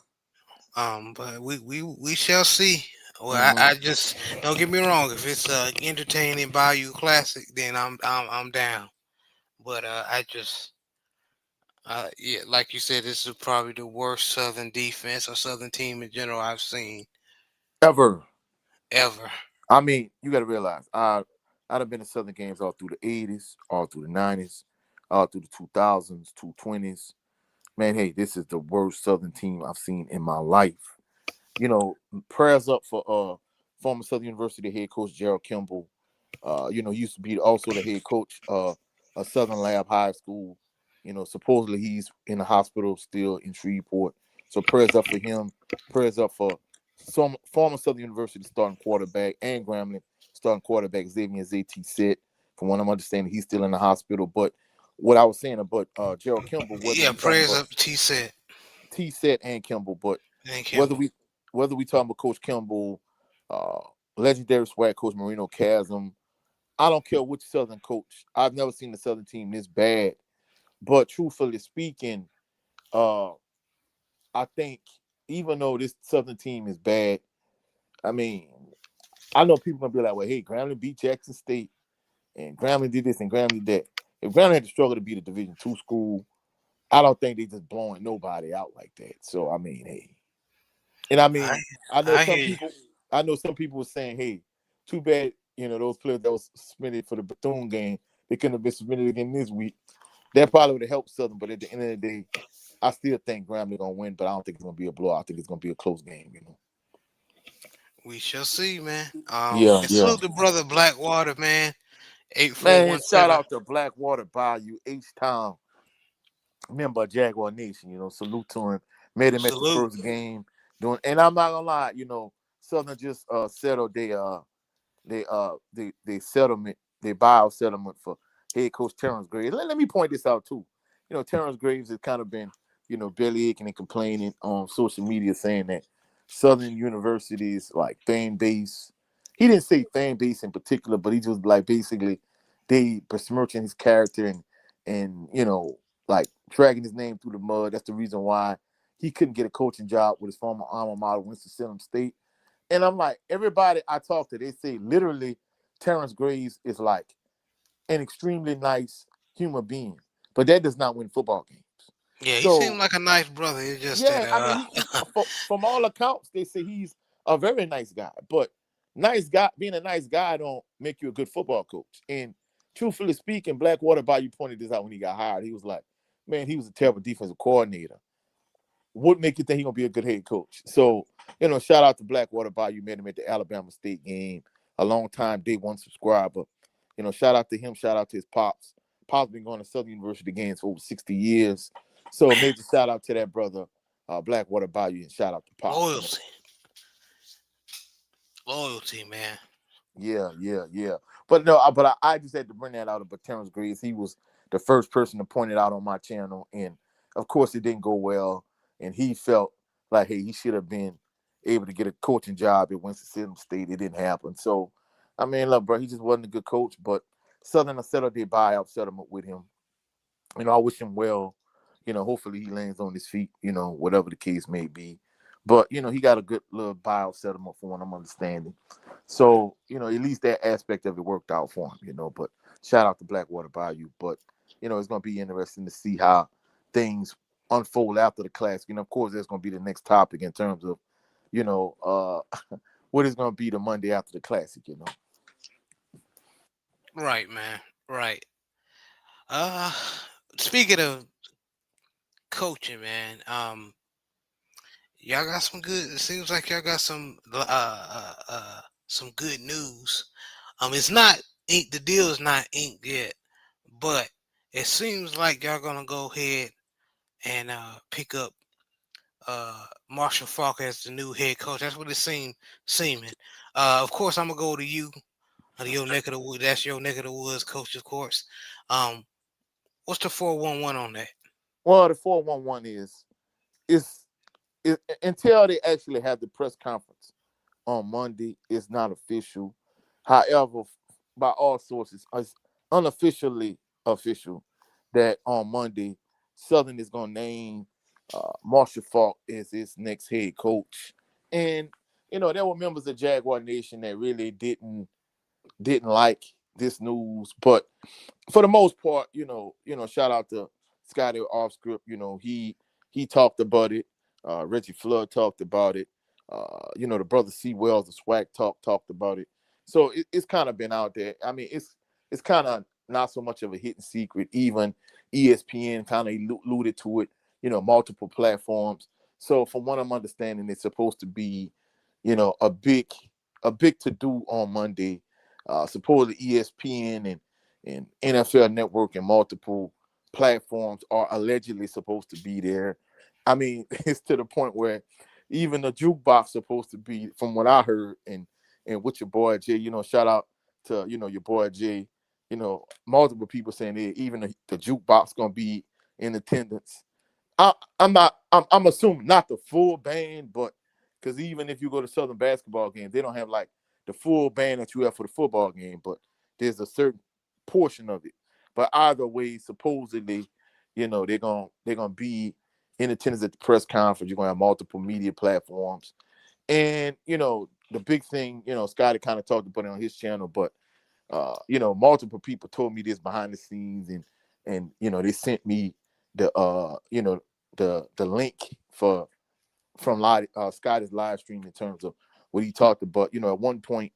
but we shall see. Well, Mm-hmm. I just don't get me wrong. If it's entertaining Bayou Classic, then I'm down. But I just yeah, like you said, this is probably the worst Southern defense or Southern team in general I've seen Ever. ever. I mean, you got to realize, I'd have been in Southern games all through the 80s, all through the 90s, all through the 2000s, 2020s. Man, hey, this is the worst Southern team I've seen in my life. Prayers up for former Southern University head coach Gerald Kimball. Used to be also the head coach of Southern Lab High School. Supposedly he's in the hospital still in Shreveport. So prayers up for him. Prayers up for some former Southern University starting quarterback and Grambling starting quarterback Xavier ZT Set. From what I'm understanding, he's still in the hospital. But what I was saying about Gerald Kimball, whether Yeah, we talking prayers about up T set. T Set and Kimball, but Thank whether Kimball. we whether we talking about Coach Kimball, uh, legendary SWAC coach Marino Chasm, I don't care which Southern coach. I've never seen the Southern team this bad. But truthfully speaking, uh, I think even though this Southern team is bad, I mean, I know people gonna be like, "Well, hey, Grambling beat Jackson State, and Grambling did this and Grambling did that." If Grambling had to struggle to beat a Division two school, I don't think they just blowing nobody out like that. So I mean, hey, and I I mean, I know I some hear you. people, I know some people were saying, "Hey, too bad, those players that was suspended for the Bethune game, they couldn't have been suspended again this week." That probably would have helped Southern, but at the end of the day, I still think Grambling gonna win, but I don't think it's gonna be a blowout. I think it's gonna be a close game. We shall see, man. Yeah, And yeah. salute the brother Blackwater, man. Man, shout 8417. out to Blackwater Bayou, H Town, member of Jaguar Nation. Salute to him. Met him at the Salute. first game. And I'm not gonna lie, Southern just settled they settlement, they buyout settlement for head coach Terrence Graves. Let me point this out too. Terrence Graves has kind of been belly aching and complaining on social media saying that Southern University's like fan base. He didn't say fan base in particular, but he just like basically they besmirching his character and like dragging his name through the mud. That's the reason why he couldn't get a coaching job with his former alma mater, Winston-Salem State. And I'm like, everybody I talk to, they say literally Terrence Graves is like an extremely nice human being, but that does not win football games. Yeah, he seemed So like a nice brother. It's just that yeah, I mean, from all accounts, they say he's a very nice guy. But being a nice guy don't make you a good football coach. And truthfully speaking, Blackwater Bayou pointed this out when he got hired. He was like, man, he was a terrible defensive coordinator. What make you think he's gonna be a good head coach? So, shout out to Blackwater Bayou, met him at the Alabama State game, a long time day one subscriber. Shout out to him, shout out to his pops. Pops been going to Southern University games for over 60 years. So major shout out to that brother, Blackwater Bayou, and shout out to Pops. loyalty, loyalty, man. Yeah. But no, I just had to bring that out of Terrence Graves. He was the first person to point it out on my channel, and of course it didn't go well. And he felt like, hey, he should have been able to get a coaching job at Winston-Salem State. It didn't happen. So, I mean, look, bro, he just wasn't a good coach. But Southern settled their buyout settlement with him. I wish him well. Hopefully he lands on his feet. Whatever the case may be. But he got a good little buyout settlement from what I'm understanding. So, at least that aspect of it worked out for him, But shout out to Blackwater Bayou. But, it's going to be interesting to see how things unfold after the Classic. And, of course, that's going to be the next topic in terms of, what is going to be the Monday after the Classic. Right, man. Right. Uh, Speaking of coaching, man. Y'all got some good. It seems like y'all got some good news. It's not ink. The deal is not inked yet, but it seems like y'all gonna go ahead and pick up Marshall Faulk as the new head coach. That's what it seeming. Of course, I'm gonna go to you, your neck of the woods. That's your neck of the woods, coach, of course. What's the 411 on that? Well, the 411 is until they actually have the press conference on Monday, it's not official. However, by all sources, it's unofficially official that on Monday, Southern is going to name Marshall Faulk as its next head coach. And there were members of Jaguar Nation that really didn't like this news, but for the most part, shout out to Scotty off script. He talked about it. Reggie Flood talked about it. The brother C Wells, the SWAC talked about it. So it's kind of been out there. I mean, it's kind of not so much of a hidden secret. Even ESPN kind of alluded to it. Multiple platforms. So from what I'm understanding, it's supposed to be, a big to do on Monday. Supposedly ESPN and NFL Network and multiple platforms are allegedly supposed to be there. I mean, it's to the point where even the jukebox supposed to be, from what I heard, and with your boy Jay, shout out to your boy Jay, multiple people saying that even the jukebox gonna be in attendance. I'm assuming not the full band, but because even if you go to Southern basketball games, they don't have like the full band that you have for the football game, but there's a certain portion of it. But either way, supposedly, they're gonna be in attendance at the press conference. You're gonna have multiple media platforms, and the big thing, Scotty kind of talked about it on his channel, but multiple people told me this behind the scenes, and they sent me the the link from Scotty's live stream in terms of what he talked about. At one point,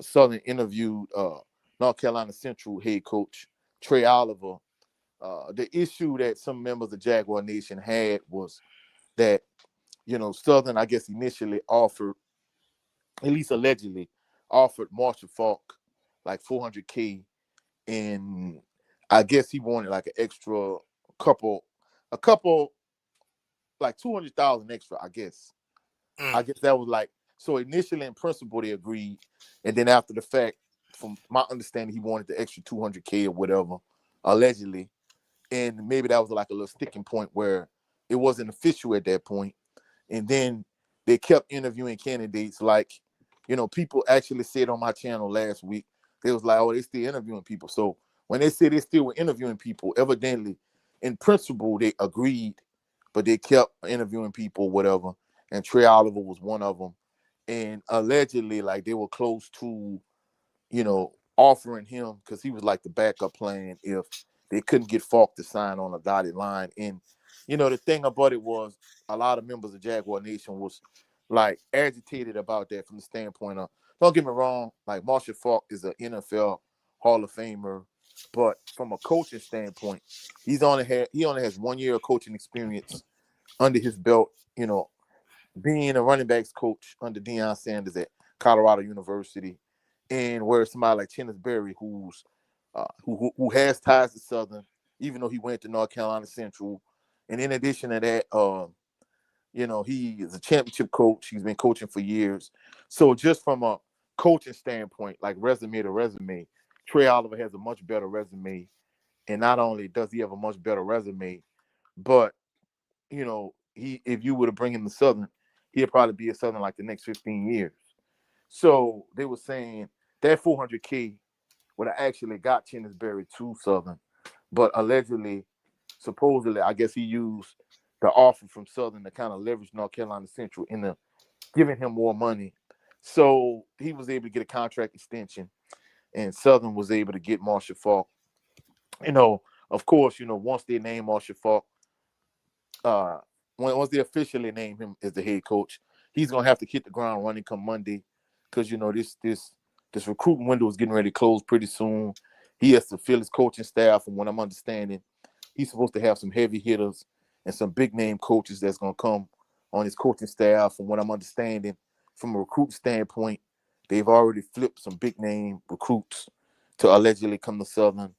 Southern interviewed North Carolina Central head coach Trey Oliver. The issue that some members of Jaguar Nation had was that Southern, I guess, initially offered, at least allegedly, offered Marshall Faulk like $400K, and I guess he wanted like an extra couple, like 200,000 extra. I guess that was like, so initially in principle they agreed, and then after the fact, from my understanding, he wanted the extra 200K or whatever, allegedly, and maybe that was like a little sticking point where it wasn't official at that point. And then they kept interviewing candidates. Like, people actually said on my channel last week, they was like, oh, they still interviewing people. So when they said they still were interviewing people, evidently, in principle, they agreed, but they kept interviewing people, whatever. And Trey Oliver was one of them. And allegedly, like, they were close to, offering him, because he was like the backup plan if they couldn't get Faulk to sign on a dotted line. And, the thing about it was a lot of members of Jaguar Nation was like agitated about that from the standpoint of, don't get me wrong, like Marshall Faulk is an NFL Hall of Famer, but from a coaching standpoint, he only has 1 year of coaching experience under his belt, being a running backs coach under Deion Sanders at Colorado University. And where somebody like Chennis Berry, who has ties to Southern, even though he went to North Carolina Central. And in addition to that, he is a championship coach. He's been coaching for years. So just from a coaching standpoint, like resume to resume, Trey Oliver has a much better resume. And not only does he have a much better resume, but, if you were to bring him to Southern, he'd probably be at Southern like the next 15 years. So they were saying that $400K would have actually got Chennis Berry to Southern. But allegedly, supposedly, I guess he used the offer from Southern to kind of leverage North Carolina Central into giving him more money. So he was able to get a contract extension, and Southern was able to get Marshall Faulk. Of course, once they named Marshall Faulk, once they officially name him as the head coach, he's gonna have to hit the ground running come Monday, because this recruiting window is getting ready to close pretty soon. He has to fill his coaching staff, from what I'm understanding. He's supposed to have some heavy hitters and some big name coaches that's gonna come on his coaching staff. From what I'm understanding, from a recruit standpoint, they've already flipped some big name recruits to allegedly come to Southern.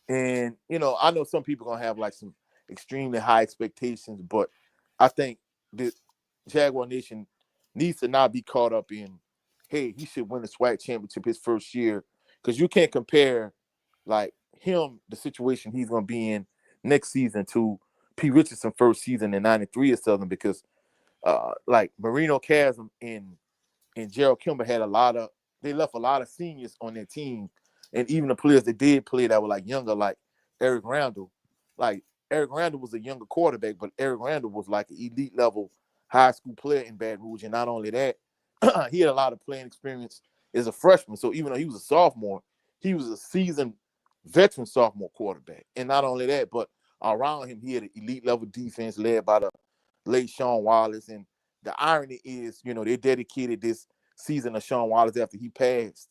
And I know some people gonna have like some extremely high expectations, but I think that Jaguar Nation needs to not be caught up in, hey, he should win the SWAC championship his first year, because you can't compare like him, the situation he's gonna be in next season, to P. Richardson first season in '93 at Southern, because like Marino Chasm and Gerald Kimber they left a lot of seniors on their team. And even the players that did play that were like younger, like Eric Randall. Like Eric Randall was a younger quarterback, but Eric Randall was like an elite level high school player in Baton Rouge. And not only that, he had a lot of playing experience as a freshman. So even though he was a sophomore, he was a seasoned veteran sophomore quarterback. And not only that, but around him, he had an elite level defense led by the late Sean Wallace. And the irony is, they dedicated this season of Sean Wallace after he passed.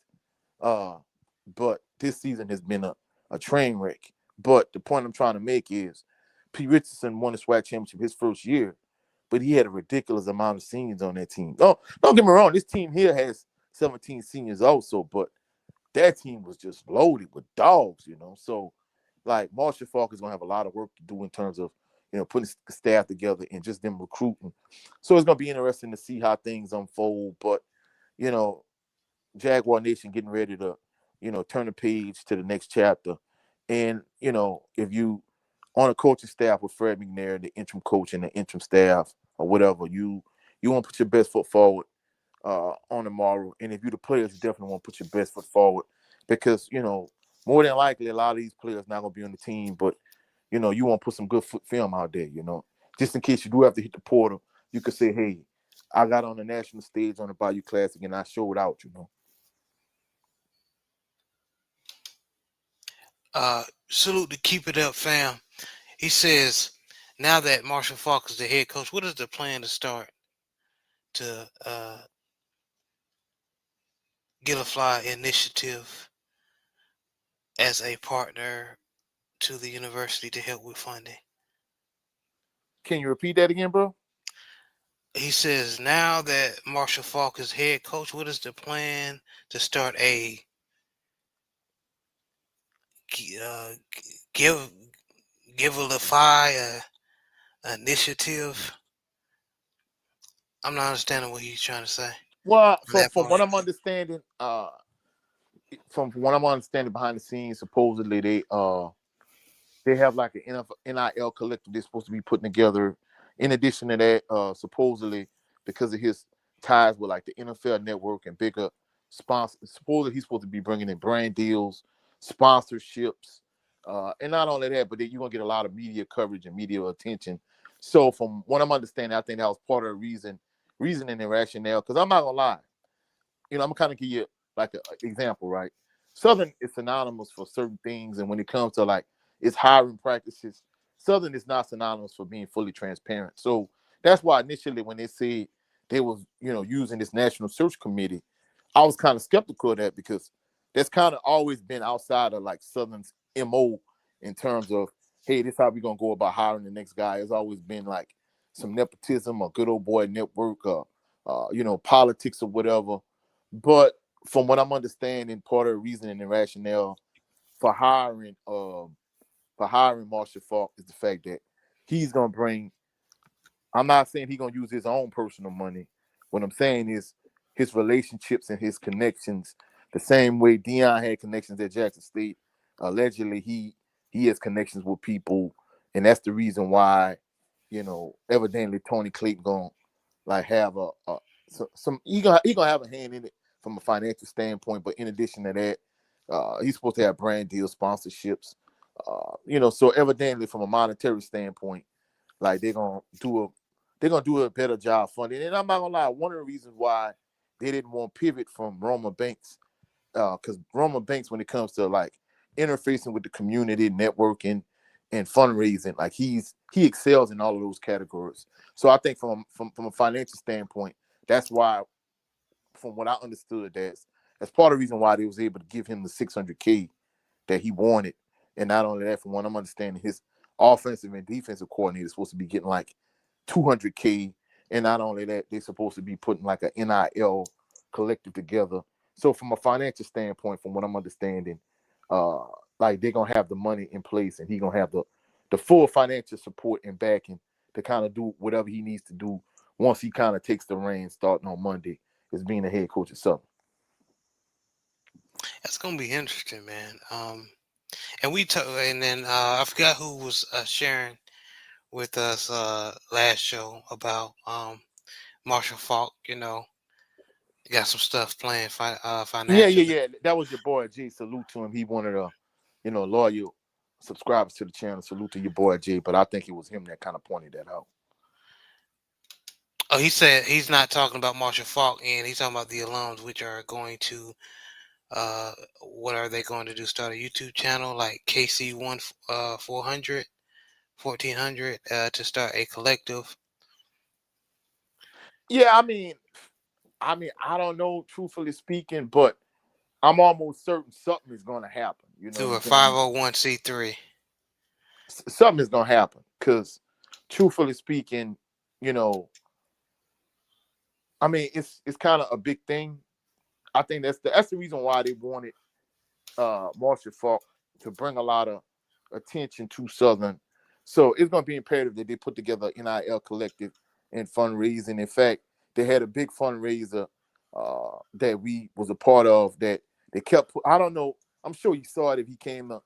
But this season has been a train wreck. But the point I'm trying to make is P. Richardson won the SWAC championship his first year, but he had a ridiculous amount of seniors on that team. Don't get me wrong, this team here has 17 seniors also, but that team was just loaded with dogs, So, like, Marshall Faulk is going to have a lot of work to do in terms of, putting the staff together and just them recruiting. So it's going to be interesting to see how things unfold. But, Jaguar Nation getting ready to, turn the page to the next chapter. And, if you on a coaching staff with Fred McNair, the interim coach and the interim staff or whatever, you want to put your best foot forward on tomorrow. And if you're the players, you definitely want to put your best foot forward, because, more than likely a lot of these players not going to be on the team, but, you want to put some good film out there, just in case you do have to hit the portal, you could say, hey, I got on the national stage on the Bayou Classic and I showed out, Salute to Keep It Up, fam. He says, now that Marshall Faulk is the head coach, what is the plan to start to Gillifly Initiative as a partner to the university to help with funding? Can you repeat that again, bro? He says, now that Marshall Faulk is head coach, what is the plan to start a Givify initiative? I'm not understanding what he's trying to say. Well, from what I'm understanding, behind the scenes, supposedly they have like an NIL collective they're supposed to be putting together In addition to that, supposedly because of his ties with like the NFL Network and bigger sponsors, supposedly he's supposed to be bringing in brand deals, sponsorships, and not only that, but then you're gonna get a lot of media coverage and media attention. So from what I'm understanding, I think that was part of the reasoning and rationale. Because I'm not gonna lie, I'm gonna kind of give you like an example, right? Southern is synonymous for certain things, and when it comes to like its hiring practices, Southern is not synonymous for being fully transparent. So that's why initially when they said they was using this national search committee, I was kind of skeptical of that because that's kind of always been outside of like Southern's MO in terms of, hey, this is how we're gonna go about hiring the next guy. It's always been like some nepotism or good old boy network or politics or whatever. But from what I'm understanding, part of the reasoning and rationale for hiring Marshall Faulk is the fact that he's gonna bring. I'm not saying he's gonna use his own personal money. What I'm saying is his relationships and his connections. The same way Dion had connections at Jackson State, allegedly he has connections with people, and that's the reason why, evidently Tony Clayton gonna like have some he gonna have a hand in it from a financial standpoint. But in addition to that, he's supposed to have brand deals, sponsorships. So evidently from a monetary standpoint, like they're gonna do a better job funding. And I'm not gonna lie, one of the reasons why they didn't want to pivot from Roman Banks, because Roman Banks, when it comes to like interfacing with the community, networking, and fundraising, like he excels in all of those categories. So I think from a financial standpoint, that's why, from what I understood, that's part of the reason why they was able to give him the 600K that he wanted. And not only that, from what I'm understanding, his offensive and defensive coordinator is supposed to be getting like 200K. And not only that, they're supposed to be putting like an NIL collective together. So from a financial standpoint, from what I'm understanding, uh, like they're gonna have the money in place, and he's gonna have the full financial support and backing to kind of do whatever he needs to do once he kind of takes the reins starting on Monday as being the head coach of Southern. That's gonna be interesting, man. And then I forgot who was sharing with us last show about Marshall Faulk. Got some stuff planned Yeah, financially. yeah, yeah. That was your boy Jay. Salute to him. He wanted a, loyal subscribers to the channel. Salute to your boy Jay. But I think it was him that kind of pointed that out. Oh, he said he's not talking about Marshall Faulk, and he's talking about the alums, which are going to what are they going to do? Start a YouTube channel like KC 400, 1400 to start a collective Yeah, I don't know, truthfully speaking, but I'm almost certain something is going to happen. You know what through I'm a saying? 501c3. Something is going to happen because, truthfully speaking, you know, it's kind of a big thing. I think that's the reason why they wanted Marshall Faulk to bring a lot of attention to Southern. So it's going to be imperative that they put together an NIL collective and fundraising. In fact, they had a big fundraiser that we was a part of that they kept. I don't know. I'm sure you saw it if he came to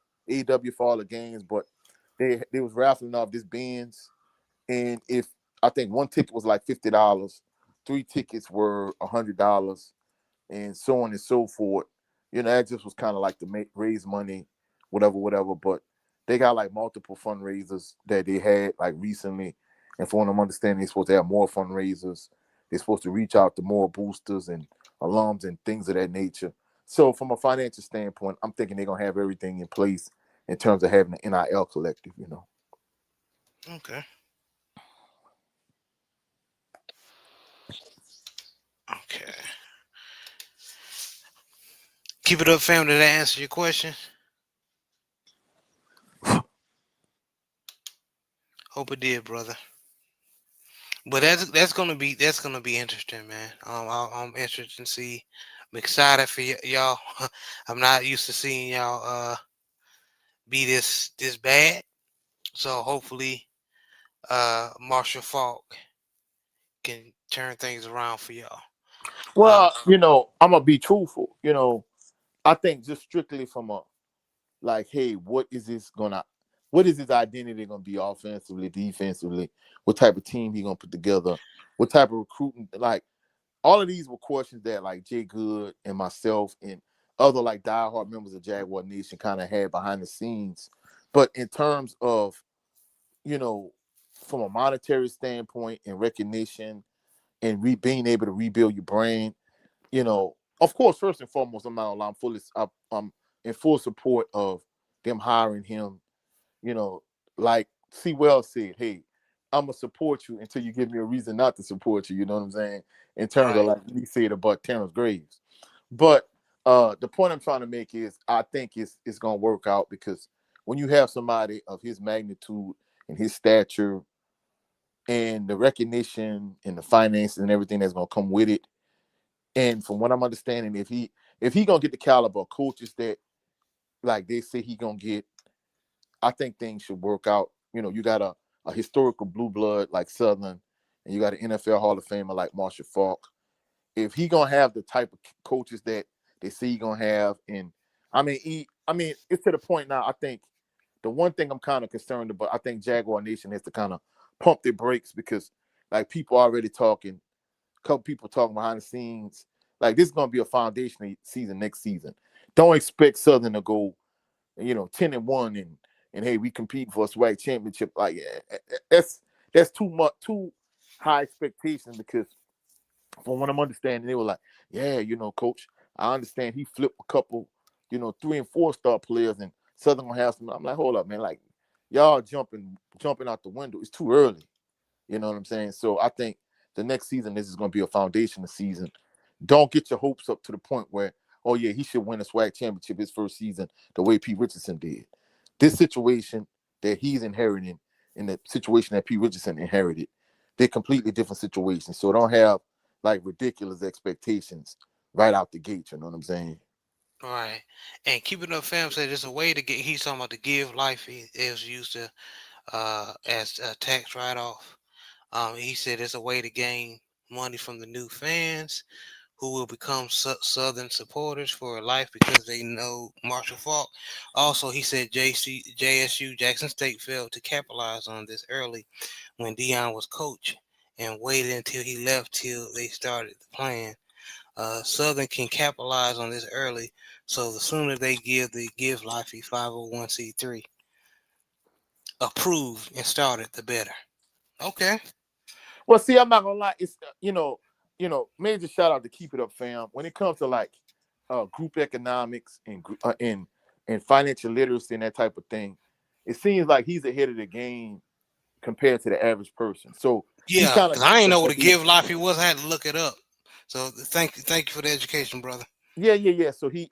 AW for all the games, but they was raffling off this Benz, and if I think one ticket was like $50, three tickets were $100, and so on and so forth. That just was kind of like to raise money, whatever, whatever. But they got like multiple fundraisers that they had like recently, and from what I'm understanding, they're supposed to have more fundraisers. They're supposed to reach out to more boosters and alums and things of that nature. So from a financial standpoint, I'm thinking they're gonna have everything in place in terms of having an NIL collective. Okay. Okay. Keep it up, fam. Did that answer your question? Hope it did, brother. But that's gonna be interesting, man. I'm interested to see. I'm excited for y'all. I'm not used to seeing y'all be this bad. So hopefully, Marshall Falk can turn things around for y'all. Um, Well, I'm gonna be truthful. I think just strictly from a like, hey, what is his identity going to be offensively, defensively? What type of team he going to put together? What type of recruiting? Like all of these were questions that like Jay Good and myself and other like diehard members of Jaguar Nation kind of had behind the scenes. But in terms of, you know, from a monetary standpoint and recognition and being able to rebuild your brain, you know, of course, first and foremost, I'm in full support of them hiring him. You know, like C. Wells said, hey, I'm gonna support you until you give me a reason not to support you. You know what I'm saying? In terms of Right. like he said about Terrence Graves. But the point I'm trying to make is I think it's gonna work out because when you have somebody of his magnitude and his stature and the recognition and the finances and everything that's gonna come with it, and from what I'm understanding, if he gonna get the caliber of coaches that like they say he gonna get, I think things should work out. You know, you got a historical blue blood like Southern, and you got an NFL Hall of Famer like Marshall Faulk. If he gonna have the type of coaches that they say he gonna have, and I mean, it's to the point now. I think the one thing I'm kind of concerned about, I think Jaguar Nation has to kind of pump their brakes because like people already talking, a couple people talking behind the scenes. Like this is gonna be a foundational season next season. Don't expect Southern to go, 10-1 and hey, we compete for a SWAC championship. Like that's too much, too high expectation because from what I'm understanding, they were like, yeah, coach, I understand he flipped a couple, 3 and 4 star players and Southern gonna have some. I'm like, hold up, man, like y'all jumping out the window. It's too early. You know what I'm saying? So I think the next season, this is going to be a foundational season. Don't get your hopes up to the point where, oh yeah, he should win a SWAC championship his first season the way Pete Richardson did. This situation that he's inheriting and the situation that Pete Richardson inherited, they're completely different situations. So don't have like ridiculous expectations right out the gate. You know what I'm saying? Right. And keeping up fam said it's a way to get he's talking about the give life he is used to as a tax write off. He said it's a way to gain money from the new fans who will become Southern supporters for life because they know Marshall Faulk. Also, he said JSU Jackson State failed to capitalize on this early when Dion was coach and waited until he left till they started the plan. Southern can capitalize on this early, so the sooner they give the Give Life 501c3 approved and started, the better. Okay. Well, see, I'm not gonna lie. It's major shout out to Keep It Up, fam. When it comes to like group economics and financial literacy and that type of thing, it seems like he's ahead of the game compared to the average person. So he Yeah, kind of because I knows ain't know the what a basics. Give Life he was. I had to look it up. So thank you for the education, brother. Yeah. So he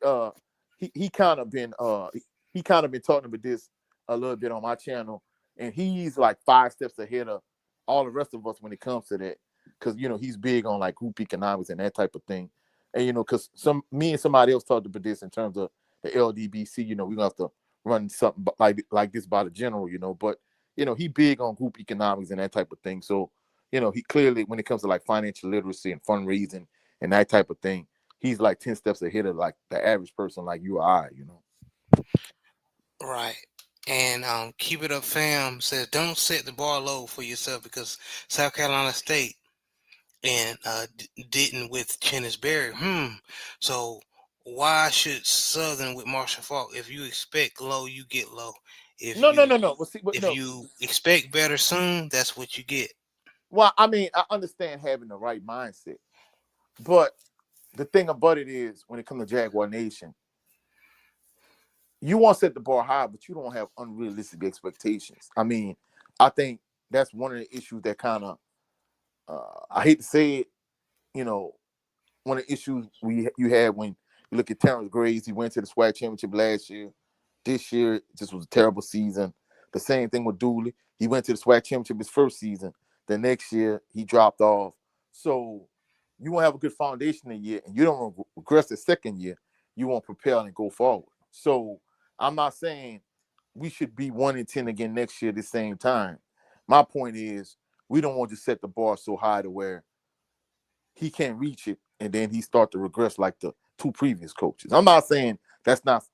kind of been talking about this a little bit on my channel, and he's like 5 steps ahead of all the rest of us when it comes to that, because he's big on like group economics and that type of thing, and because me and somebody else talked about this in terms of the LDBC. We're gonna have to run something like this by the general, but he big on group economics and that type of thing. So he clearly when it comes to like financial literacy and fundraising and that type of thing, he's like 10 steps ahead of like the average person like you or I. Right. And Keep It Up Fam says don't set the bar low for yourself because South Carolina State and didn't with Chennis Berry. So why should Southern with Marshall Faulk? If you expect low, you get low. If No, no, you no, no. Well, see, if no. you expect better soon, that's what you get. Well, I mean, I understand having the right mindset, but the thing about it is, when it comes to Jaguar Nation, you want to set the bar high, but you don't have unrealistic expectations. I mean, I think that's one of the issues that kind of, I hate to say it, you know, one of the issues you had when you look at Terrence Graves. He went to the SWAC championship last year. This year, it just was a terrible season. The same thing with Dooley. He went to the SWAC championship his first season. The next year, he dropped off. So you won't have a good foundation a year, and you don't regress the second year. You won't propel and go forward. So I'm not saying we should be 1-10 again next year at the same time. My point is we don't want to set the bar so high to where he can't reach it, and then he start to regress like the 2 previous coaches. I'm not saying that's not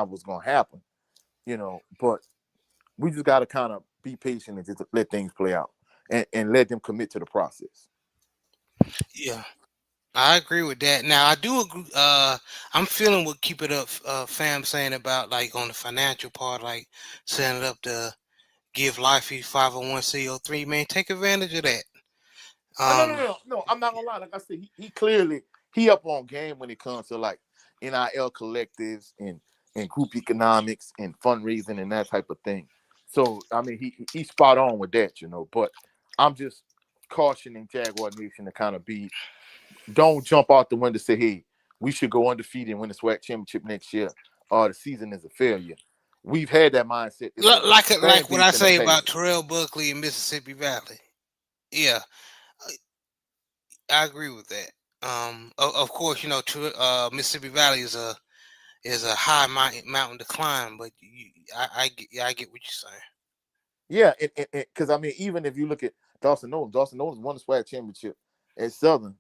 what's gonna happen, but We just got to kind of be patient and just let things play out and let them commit to the process. Yeah, I agree with that. Now I do agree. I'm feeling what Keep It Up, fam, saying about like on the financial part, like setting it up to give life 501c03. Man, take advantage of that. Oh, no, no, Um, no, no. I'm not gonna lie. Like I said, he clearly he up on game when it comes to like NIL collectives and group economics and fundraising and that type of thing. So I mean, he's spot on with that, you know. But I'm just cautioning Jaguar Nation to kind of be don't jump out the window and say, hey, we should go undefeated and win the SWAC championship next year, or the season is a failure. We've had that mindset as a fan like what I base in the say past. about Terrell Buckley in Mississippi Valley. Yeah, I agree with that. Of course, Mississippi Valley is a high mountain to climb, but I get what you're saying. Yeah, because I mean, even if you look at Dawson Knowles won the SWAC championship at Southern.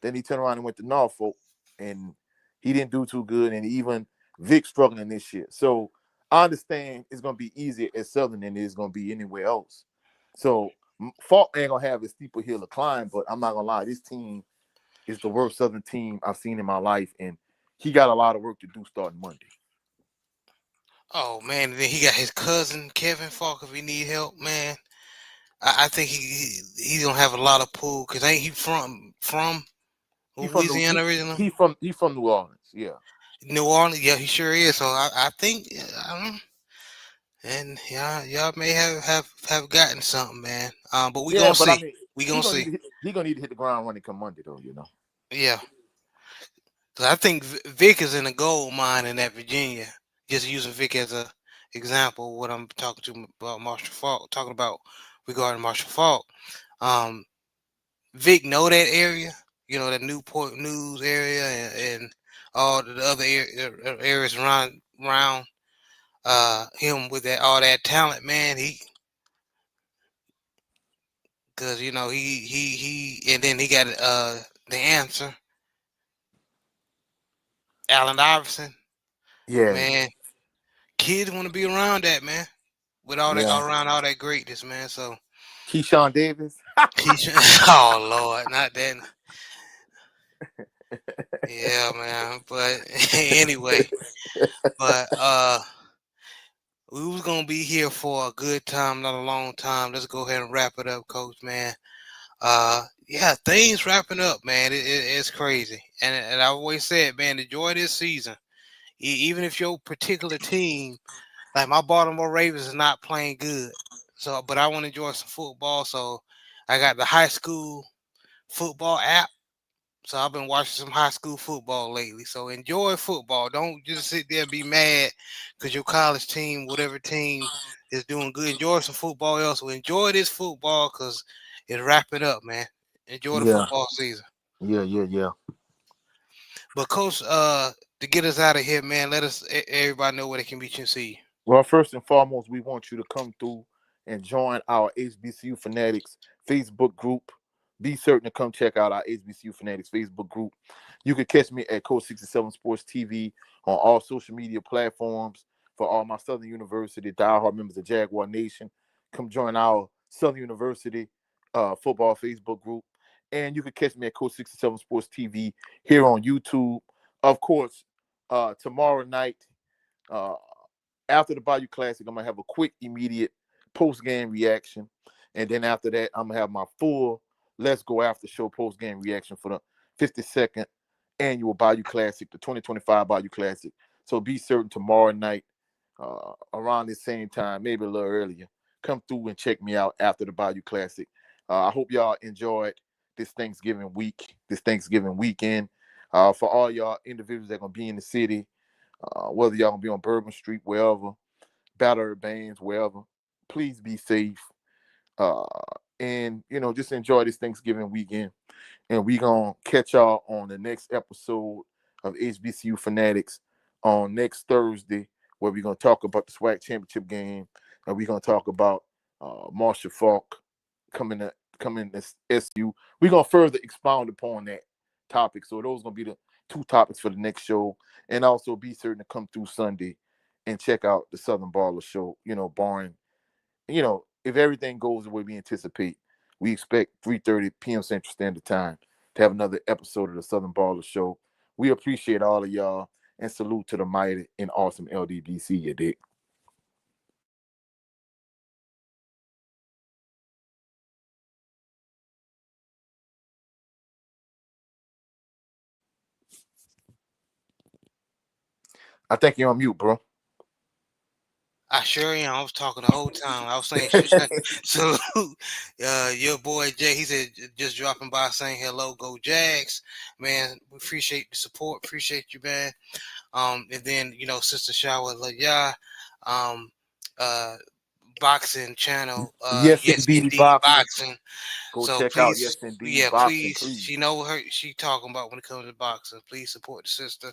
Then he turned around and went to Norfolk, and he didn't do too good. And even Vic struggling this year. So I understand it's going to be easier at Southern than it is going to be anywhere else. So Faulk ain't gonna have a steeper hill to climb, but I'm not gonna lie, this team is the worst Southern team I've seen in my life, and he got a lot of work to do starting Monday. Oh man, and then he got his cousin Kevin Faulk if he need help, man. I think he gonna have a lot of pull because ain't he from He from Louisiana originally? he from New Orleans, yeah. New Orleans, yeah, he sure is. So I think, and y'all may have gotten something, man. But we Yeah, gonna but I see. mean, We gonna see. he gonna need to hit the ground running come Monday though, you know. Yeah, 'cause I think Vic is in a gold mine in that Virginia. Just using Vic as a example, what I'm talking to about Marshall Faulk, talking about regarding Marshall Faulk. Um, Vic know that area, that Newport News area and all the other areas around him with that all that talent, man. Cause and then he got the answer, Allen Iverson, Yeah, man. Kids want to be around that, man, with all that yeah. all around all that greatness, man. So Keyshawn Davis. he should, oh Lord, not that. Yeah, man. But anyway, but we was gonna be here for a good time, not a long time. Let's go ahead and wrap it up, Coach, man. Yeah, things wrapping up, man. It's crazy, and I always said, man, enjoy this season. Even if your particular team, like my Baltimore Ravens, is not playing good, so but I want to enjoy some football. So I got the high school football app. So I've been watching some high school football lately. So enjoy football. Don't just sit there and be mad because your college team, whatever team, is doing good. Enjoy some football. Also enjoy this football because it's wrapping up, man. Enjoy the Yeah, football season. yeah. But coach, to get us out of here, man, let us everybody know where they can reach and see you. Well, first and foremost, we want you to come through and join our HBCU Fanatics Facebook group. Be certain to come check out our HBCU Fanatics Facebook group. You can catch me at Coach 67 Sports TV on all social media platforms. For all my Southern University diehard members of Jaguar Nation, come join our Southern University football Facebook group. And you can catch me at Coach 67 Sports TV here on YouTube. Of course, tomorrow night, uh, after the Bayou Classic, I'm gonna have a quick, immediate post-game reaction, and then after that, I'm gonna have my full Let's Go After Show post-game reaction for the 52nd Annual Bayou Classic, the 2025 Bayou Classic. So be certain tomorrow night, around the same time, maybe a little earlier, come through and check me out after the Bayou Classic. I hope y'all enjoyed this Thanksgiving week, this Thanksgiving weekend. For all y'all individuals that are gonna be in the city, whether y'all gonna be on Bourbon Street, wherever, Battle Urbans, wherever. Please be safe. Uh, and just enjoy this Thanksgiving weekend. And we gonna catch y'all on the next episode of HBCU Fanatics on next Thursday, where we're gonna talk about the SWAC championship game, and we're gonna talk about Marshall Faulk coming to SU. We're gonna further expound upon that topic. So those gonna be the two topics for the next show. And also be certain to come through Sunday and check out the Southern Baller Show, barring if everything goes the way we anticipate, we expect 3:30 p.m. Central Standard Time to have another episode of the Southern Baller Show. We appreciate all of y'all and salute to the mighty and awesome LDBC, you dig? I think you're on mute, bro. I sure am. I was talking the whole time. I was saying salute. Your boy Jay. He said just dropping by saying hello. Go Jags, man. We appreciate the support. Appreciate you, man. And then Sister Shawa La um, uh, boxing channel. Yes, Yes, indeed, indeed, boxing. boxing. Go So check out please, Yes Indeed yeah, Boxing, please. please. She know what she talking about when it comes to boxing. Please support the sister.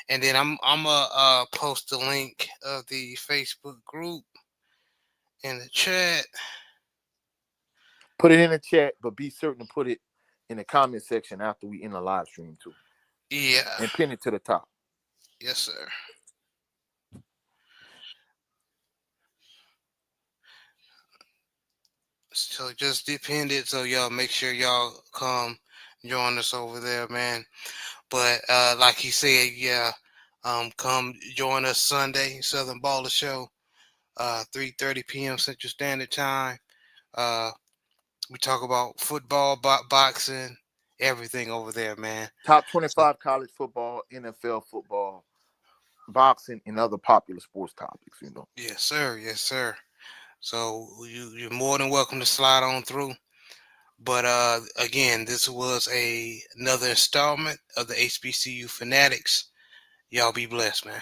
And then I'm gonna post the link of the Facebook group in the chat. Put it in the chat, but be certain to put it in the comment section after we end the live stream too. Yeah. And pin it to the top. Yes, sir. So just depend it. So y'all make sure y'all come join us over there, man. But like he said, yeah, come join us Sunday, Southern Baller Show, 3:30 p.m. Central Standard Time. Uh, we talk about football, boxing, everything over there, man. Top So 25 college football, NFL football, boxing, and other popular sports topics. yes, sir. Yes, sir. So you're more than welcome to slide on through. But again, this was another installment of the HBCU Fanatics. Y'all be blessed, man.